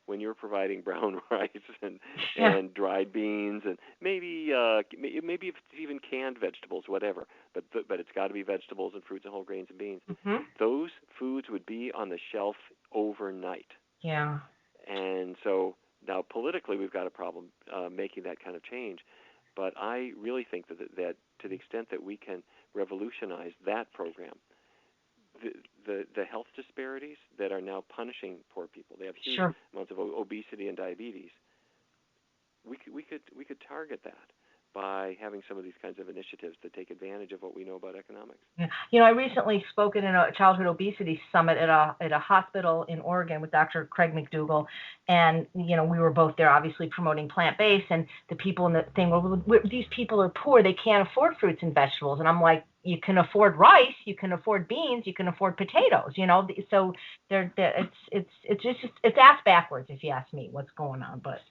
when you're providing brown rice and dried beans and maybe if it's even canned vegetables, whatever, but it's got to be vegetables and fruits and whole grains and beans. Those foods would be on the shelf overnight. Yeah. And so now politically we've got a problem making that kind of change, but I really think that to the extent that we can revolutionize that program, the health disparities that are now punishing poor people, they have huge amounts of obesity and diabetes. We could target that by having some of these kinds of initiatives that take advantage of what we know about economics. Yeah. I recently spoken in a childhood obesity summit at a hospital in Oregon with Dr. Craig McDougall, and we were both there, obviously promoting plant-based, and the people in the thing, well, these people are poor, they can't afford fruits and vegetables, and I'm like, you can afford rice, you can afford beans, you can afford potatoes, so it's ass backwards, if you ask me, what's going on. But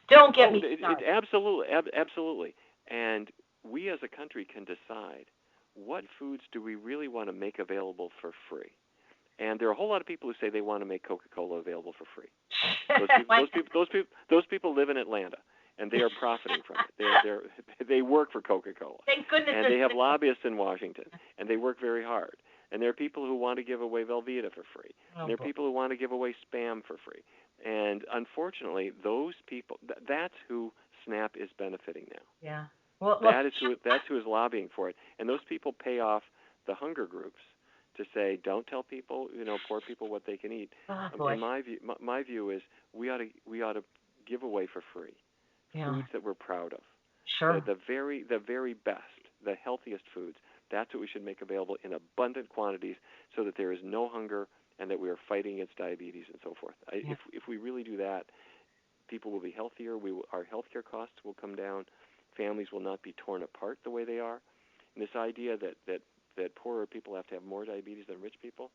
don't get me started. Absolutely. And we as a country can decide what foods do we really want to make available for free. And there are a whole lot of people who say they want to make Coca-Cola available for free. Those people live in Atlanta, and they are profiting from it. They work for Coca-Cola. Thank goodness. And they have lobbyists in Washington, and they work very hard. And there are people who want to give away Velveeta for free. And there are people who want to give away Spam for free. And unfortunately, those people, that's who SNAP is benefiting now. Yeah. That's who is lobbying for it. And those people pay off the hunger groups to say, don't tell people, poor people what they can eat. And my view is we ought to give away for free foods that we're proud of. Sure. The very best, the healthiest foods. That's what we should make available in abundant quantities so that there is no hunger and that we are fighting against diabetes and so forth. If we really do that, people will be healthier. Our healthcare costs will come down. Families will not be torn apart the way they are. And this idea that poorer people have to have more diabetes than rich people,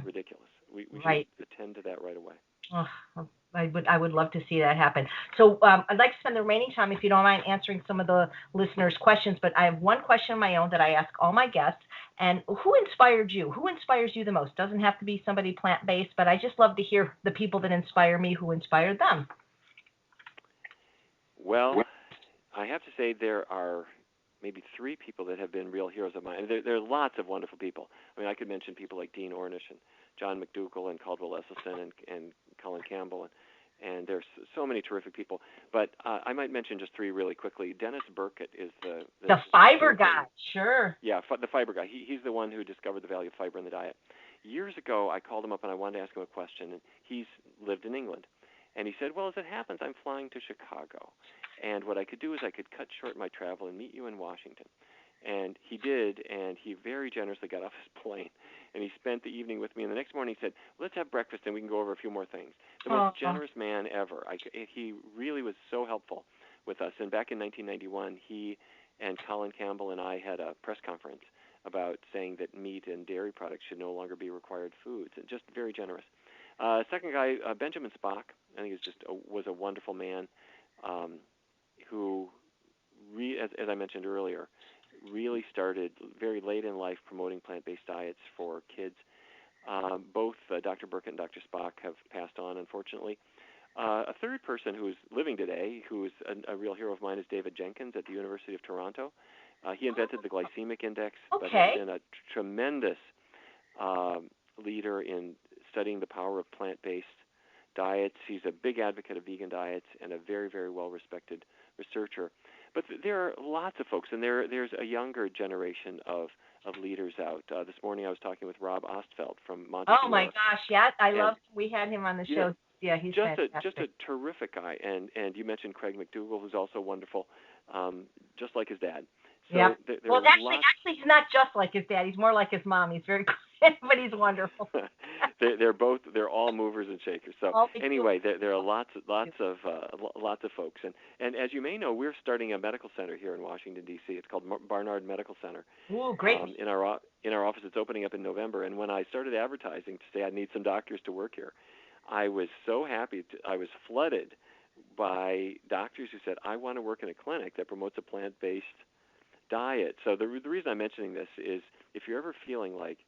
ridiculous. We should attend to that right away. Oh, I would love to see that happen. So I'd like to spend the remaining time, if you don't mind, answering some of the listeners' questions. But I have one question of my own that I ask all my guests. And who inspired you? Who inspires you the most? Doesn't have to be somebody plant-based, but I just love to hear the people that inspire me, who inspired them. Well, I have to say there are maybe 3 people that have been real heroes of mine. There are lots of wonderful people. I mean, I could mention people like Dean Ornish and John McDougall and Caldwell Esselstyn and Colin Campbell, and there's so many terrific people. But I might mention just 3 really quickly. Dennis Burkett is the fiber guy. Sure. Yeah, the fiber guy. He's the one who discovered the value of fiber in the diet. Years ago, I called him up and I wanted to ask him a question, and he's lived in England. And he said, well, as it happens, I'm flying to Chicago. And what I could do is I could cut short my travel and meet you in Washington. And he did, and he very generously got off his plane, and he spent the evening with me. And the next morning he said, let's have breakfast and we can go over a few more things. The most generous man ever. He really was so helpful with us. And back in 1991, he and Colin Campbell and I had a press conference about saying that meat and dairy products should no longer be required foods, and just very generous. Second guy, Benjamin Spock, I think was a wonderful man who, as I mentioned earlier, really started very late in life promoting plant-based diets for kids. Both Dr. Burkett and Dr. Spock have passed on, unfortunately. A third person who's living today, who is a real hero of mine, is David Jenkins at the University of Toronto. He invented the glycemic index, but has been a tremendous leader in studying the power of plant-based diets. He's a big advocate of vegan diets and a very, very well-respected researcher. But there are lots of folks, and there's a younger generation of leaders out. This morning I was talking with Rob Ostfeld from Montefiore. Oh, my gosh, yeah, I love we had him on the show. Yeah, he's fantastic. Just a terrific guy. And you mentioned Craig McDougall, who's also wonderful, just like his dad. So yeah. Well, actually, he's not just like his dad. He's more like his mom. He's very but he's wonderful. They're all movers and shakers. So anyway, there are lots of folks, and as you may know, we're starting a medical center here in Washington D.C. It's called Barnard Medical Center. Ooh, great! In our office, it's opening up in November. And when I started advertising to say I need some doctors to work here, I was so happy. I was flooded by doctors who said, I want to work in a clinic that promotes a plant-based diet. So the reason I'm mentioning this is if you're ever feeling like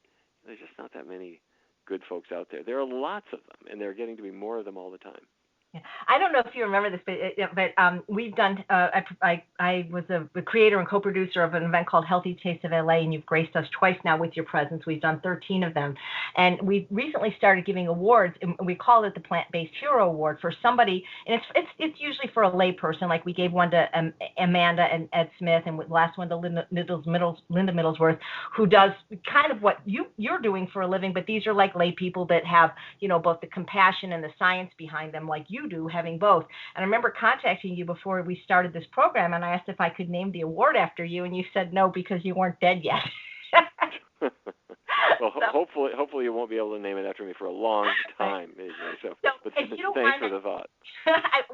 there's just not that many good folks out there, there are lots of them, and there are getting to be more of them all the time. Yeah. I don't know if you remember this, but we've done. I was the creator and co-producer of an event called Healthy Taste of LA, and you've graced us twice now with your presence. We've done 13 of them, and we recently started giving awards. And we call it the Plant-Based Hero Award for somebody, and it's usually for a lay person. Like we gave one to Amanda and Ed Smith, and the last one to Linda Middlesworth, who does kind of what you're doing for a living. But these are like lay people that have both the compassion and the science behind them, like you do, having both. And I remember contacting you before we started this program, and I asked if I could name the award after you, and you said no because you weren't dead yet. Well, hopefully you won't be able to name it after me for a long time. So but thanks for the thought.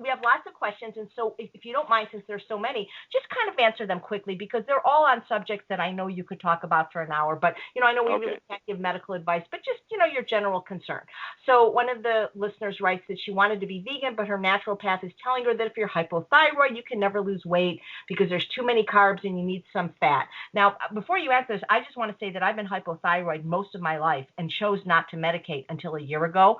We have lots of questions, and so if you don't mind, since there's so many, just kind of answer them quickly because they're all on subjects that I know you could talk about for an hour. But I know we really can't give medical advice, but just your general concern. So one of the listeners writes that she wanted to be vegan, but her naturopath is telling her that if you're hypothyroid, you can never lose weight because there's too many carbs and you need some fat. Now, before you answer this, I just want to say that I've been hypothyroid most of my life and chose not to medicate until a year ago.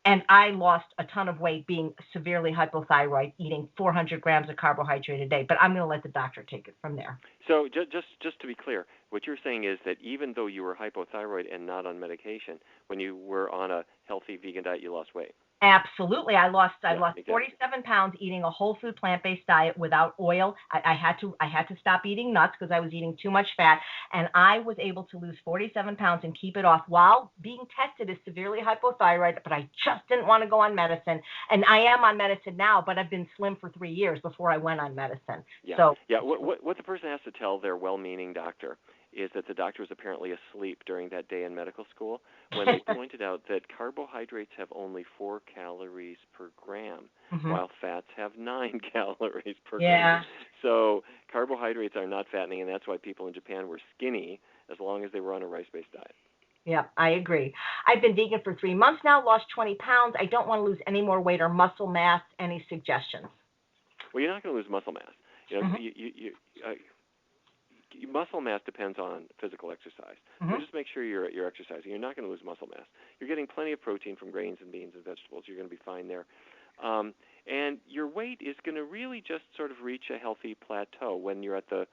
And I lost a ton of weight being severely hypothyroid, eating 400 grams of carbohydrate a day. But I'm going to let the doctor take it from there. So just to be clear, what you're saying is that even though you were hypothyroid and not on medication, when you were on a healthy vegan diet, you lost weight. Absolutely. I lost Exactly. 47 pounds eating a whole food plant-based diet without oil. I had to stop eating nuts because I was eating too much fat, and I was able to lose 47 pounds and keep it off while being tested as severely hypothyroid, but I just didn't want to go on medicine. And I am on medicine now, but I've been slim for 3 years before I went on medicine. Yeah. So yeah. What the person has to tell their well-meaning doctor is that the doctor was apparently asleep during that day in medical school when they pointed out that carbohydrates have only 4 calories per gram, while fats have 9 calories per gram. So carbohydrates are not fattening, and that's why people in Japan were skinny as long as they were on a rice-based diet. Yeah, I agree. I've been vegan for 3 months now, lost 20 pounds. I don't want to lose any more weight or muscle mass. Any suggestions? Well, you're not going to lose muscle mass. You know, muscle mass depends on physical exercise. So just make sure you're exercising. You're not going to lose muscle mass. You're getting plenty of protein from grains and beans and vegetables. You're going to be fine there. And your weight is going to really just sort of reach a healthy plateau when you're at the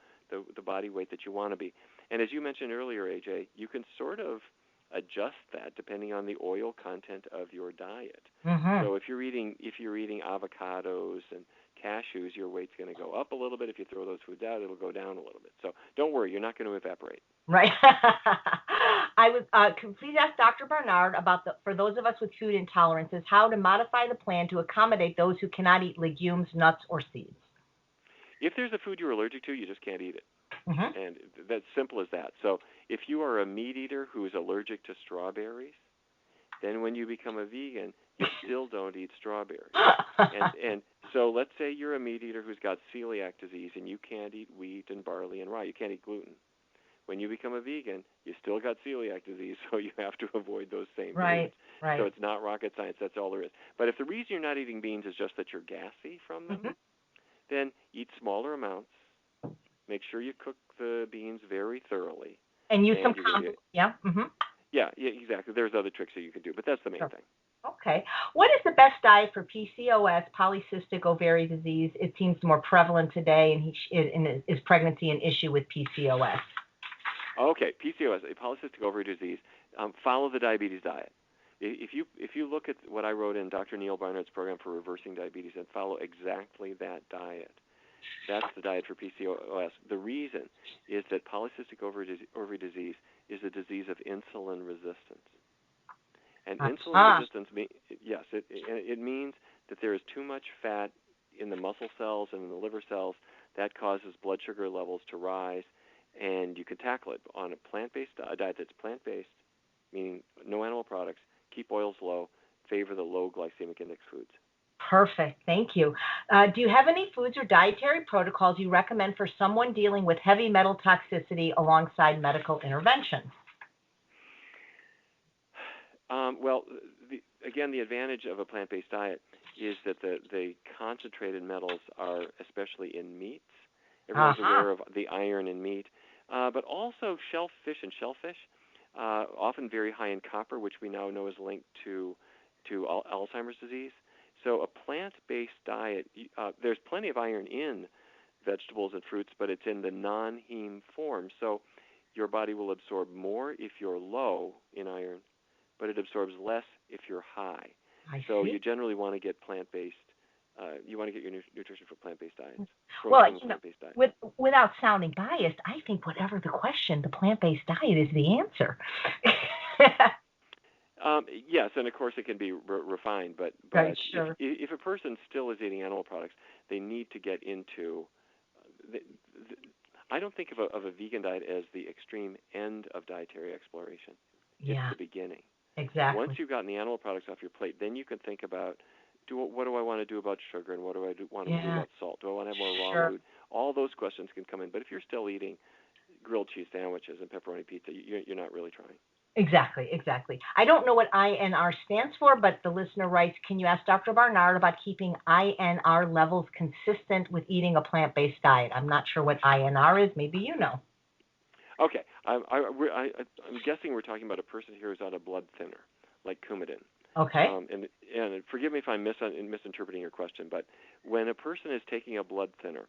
body weight that you want to be. And as you mentioned earlier, AJ, you can sort of adjust that depending on the oil content of your diet. So if you're eating avocados and cashews, your weight's going to go up a little bit. If you throw those foods out, it'll go down a little bit. So don't worry, you're not going to evaporate. Right. I would please ask Dr. Barnard about for those of us with food intolerances, how to modify the plan to accommodate those who cannot eat legumes, nuts, or seeds. If there's a food you're allergic to, you just can't eat it. And that's simple as that. So if you are a meat eater who is allergic to strawberries, then when you become a vegan, you still don't eat strawberries. And so let's say you're a meat eater who's got celiac disease and you can't eat wheat and barley and rye. You can't eat gluten. When you become a vegan, you still got celiac disease, so you have to avoid those same foods. Right. So it's not rocket science. That's all there is. But if the reason you're not eating beans is just that you're gassy from them, then eat smaller amounts. Make sure you cook the beans very thoroughly. And use some Yeah, exactly. There's other tricks that you can do, but that's the main thing. Okay. What is the best diet for PCOS, polycystic ovary disease? It seems more prevalent today, and is pregnancy an issue with PCOS? Okay, PCOS, polycystic ovary disease. Follow the diabetes diet. If you look at what I wrote in Dr. Neal Barnard's program for reversing diabetes and follow exactly that diet, that's the diet for PCOS. The reason is that polycystic ovary disease is a disease of insulin resistance. And insulin resistance, it means that there is too much fat in the muscle cells and in the liver cells. That causes blood sugar levels to rise, and you can tackle it on a diet that's plant-based, meaning no animal products, keep oils low, favor the low glycemic index foods. Perfect. Thank you. Do you have any foods or dietary protocols you recommend for someone dealing with heavy metal toxicity alongside medical intervention? The advantage of a plant-based diet is that the concentrated metals are especially in meats. Everyone's aware of the iron in meat, but also fish and shellfish, often very high in copper, which we now know is linked to Alzheimer's disease. So a plant-based diet, there's plenty of iron in vegetables and fruits, but it's in the non-heme form. So your body will absorb more if you're low in iron, but it absorbs less if you're high. So you generally want to get plant-based. You want to get your nutrition for plant-based diets. Without sounding biased, I think whatever the question, the plant-based diet is the answer. Yes, and of course it can be refined, but if a person still is eating animal products, they need to get into. I don't think of a vegan diet as the extreme end of dietary exploration. It's the beginning. Exactly. Once you've gotten the animal products off your plate, then you can think about what do I want to do about sugar and what do I want to do about salt? Do I want to have more raw food? All those questions can come in. But if you're still eating grilled cheese sandwiches and pepperoni pizza, you're not really trying. Exactly. I don't know what INR stands for, but the listener writes, can you ask Dr. Barnard about keeping INR levels consistent with eating a plant-based diet? I'm not sure what INR is. Maybe you know. Okay. I'm guessing we're talking about a person here who's on a blood thinner, like Coumadin. Okay. And forgive me if I'm misinterpreting your question, but when a person is taking a blood thinner,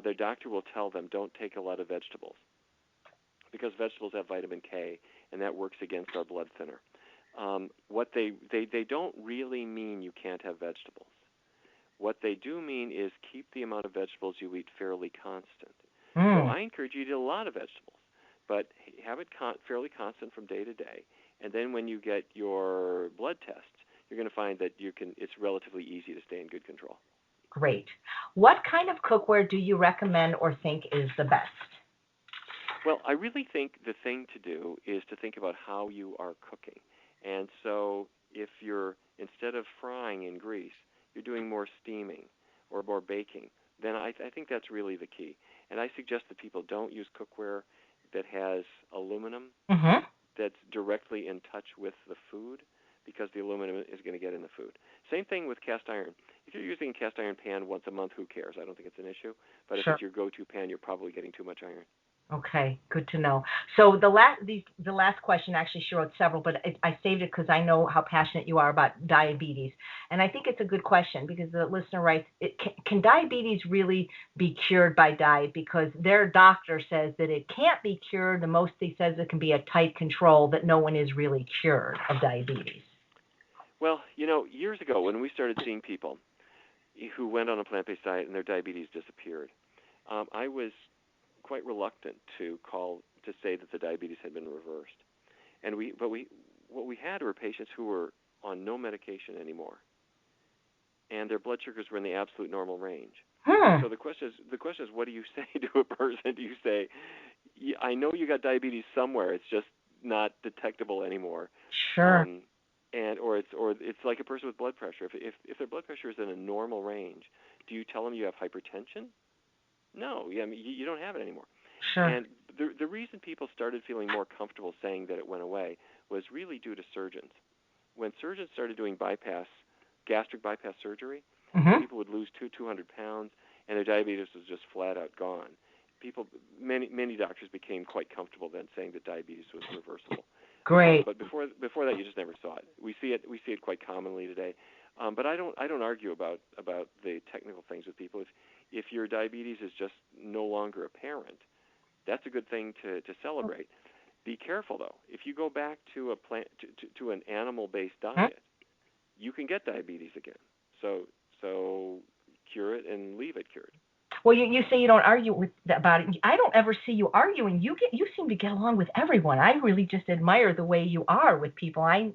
their doctor will tell them don't take a lot of vegetables because vegetables have vitamin K, and that works against our blood thinner. What they don't really mean you can't have vegetables. What they do mean is keep the amount of vegetables you eat fairly constant. So I encourage you to eat a lot of vegetables, but have it fairly constant from day to day. And then when you get your blood tests, you're going to find that it's relatively easy to stay in good control. Great. What kind of cookware do you recommend or think is the best? Well, I really think the thing to do is to think about how you are cooking. And so if you're, instead of frying in grease, you're doing more steaming or more baking, then I think that's really the key. And I suggest that people don't use cookware that has aluminum that's directly in touch with the food, because the aluminum is going to get in the food. Same thing with cast iron. If you're using a cast iron pan once a month, who cares? I don't think it's an issue. But if it's your go-to pan, you're probably getting too much iron. Okay, good to know. So the last question, actually she wrote several, but I saved it because I know how passionate you are about diabetes. And I think it's a good question because the listener writes, can diabetes really be cured by diet? Because their doctor says that it can't be cured. The most he says it can be a tight control, that no one is really cured of diabetes. Well, years ago when we started seeing people who went on a plant-based diet and their diabetes disappeared, I was quite reluctant to say that the diabetes had been reversed. What we had were patients who were on no medication anymore, and their blood sugars were in the absolute normal range. So the question is, what do you say to a person? Do you say, I know you got diabetes somewhere, it's just not detectable anymore? Sure. Or it's like a person with blood pressure. If their blood pressure is in a normal range, do you tell them you have hypertension? No, I mean, you don't have it anymore. Sure. And the reason people started feeling more comfortable saying that it went away was really due to surgeons. When surgeons started doing gastric bypass surgery, people would lose 200 pounds, and their diabetes was just flat out gone. Many doctors became quite comfortable then saying that diabetes was reversible. Great. But before that, you just never saw it. We see it quite commonly today. But I don't argue about the technical things with people. If your diabetes is just no longer apparent, that's a good thing to celebrate. Be careful though. If you go back to to an animal-based diet, you can get diabetes again. So cure it and leave it cured. Well, you say you don't argue about it. I don't ever see you arguing. You seem to get along with everyone. I really just admire the way you are with people. I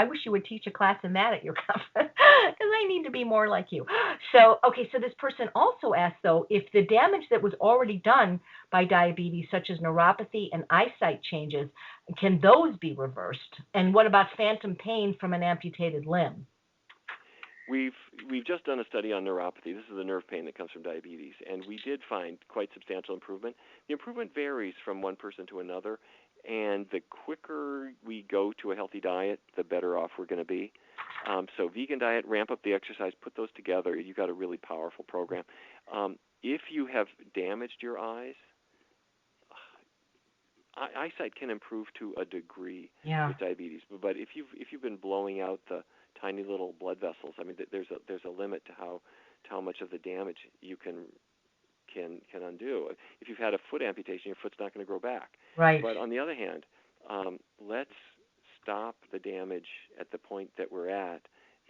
wish you would teach a class in that at your conference, because I need to be more like you. So this person also asked, though, if the damage that was already done by diabetes, such as neuropathy and eyesight changes, can those be reversed? And what about phantom pain from an amputated limb? We've just done a study on neuropathy. This is the nerve pain that comes from diabetes, and we did find quite substantial improvement. The improvement varies from one person to another, and the quicker we go to a healthy diet, the better off we're going to be. So vegan diet, ramp up the exercise, put those together, you've got a really powerful program. If you have damaged your eyes, eyesight can improve to a degree with diabetes, but if you've been blowing out the tiny little blood vessels, I mean, there's a limit to how much of the damage you can undo. If you've had a foot amputation, your foot's not going to grow back. Right. But on the other hand, let's stop the damage at the point that we're at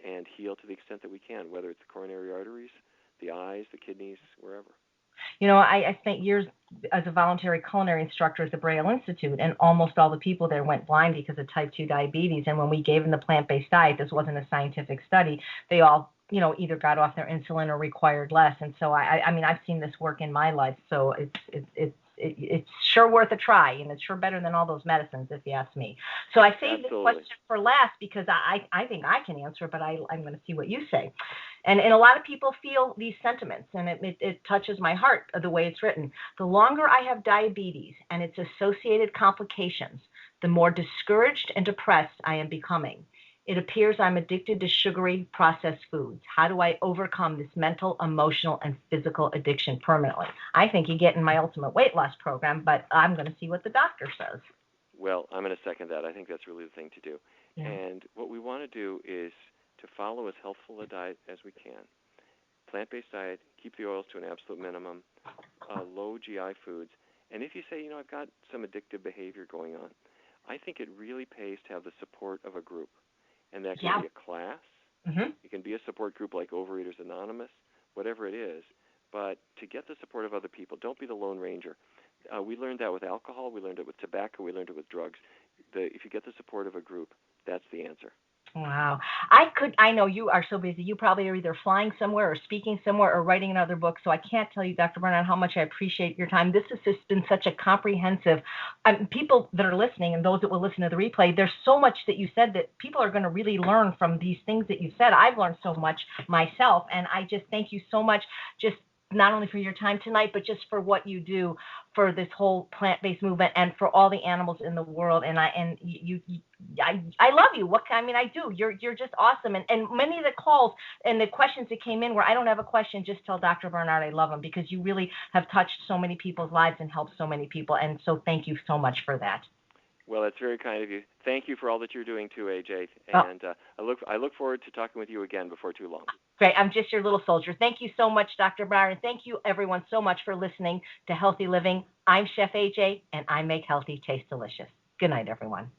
and heal to the extent that we can, whether it's the coronary arteries, the eyes, the kidneys, wherever. I spent years as a voluntary culinary instructor at the Braille Institute, and almost all the people there went blind because of type 2 diabetes. And when we gave them the plant-based diet, this wasn't a scientific study, they all, either got off their insulin or required less. And so, I've seen this work in my life, so it's sure worth a try, and it's sure better than all those medicines, if you ask me. So I saved this question for last because I think I can answer it, but I'm going to see what you say. And a lot of people feel these sentiments, and it touches my heart the way it's written. The longer I have diabetes and its associated complications, the more discouraged and depressed I am becoming. It appears I'm addicted to sugary processed foods. How do I overcome this mental, emotional, and physical addiction permanently? I think you get in my ultimate weight loss program, but I'm going to see what the doctor says. Well, I'm going to second that. I think that's really the thing to do. Yeah. And what we want to do is to follow as healthful a diet as we can. Plant-based diet, keep the oils to an absolute minimum, low GI foods. And if you say, I've got some addictive behavior going on, I think it really pays to have the support of a group. And that can be a class. Mm-hmm. It can be a support group like Overeaters Anonymous, whatever it is. But to get the support of other people, don't be the Lone Ranger. We learned that with alcohol. We learned it with tobacco. We learned it with drugs. If you get the support of a group, that's the answer. Wow. I know you are so busy. You probably are either flying somewhere or speaking somewhere or writing another book. So I can't tell you, Dr. Barnard, how much I appreciate your time. This has just been such a comprehensive, people that are listening and those that will listen to the replay, there's so much that you said that people are going to really learn from these things that you said. I've learned so much myself. And I just thank you so much, just not only for your time tonight, but just for what you do for this whole plant-based movement and for all the animals in the world. And I love you. I do. You're just awesome. And many of the calls and the questions that came in where I don't have a question, just tell Dr. Barnard I love him, because you really have touched so many people's lives and helped so many people. And so thank you so much for that. Well, that's very kind of you. Thank you for all that you're doing too, AJ. And I look forward to talking with you again before too long. Great. I'm just your little soldier. Thank you so much, Dr. Barnard. Thank you, everyone, so much for listening to Healthy Living. I'm Chef AJ, and I make healthy taste delicious. Good night, everyone.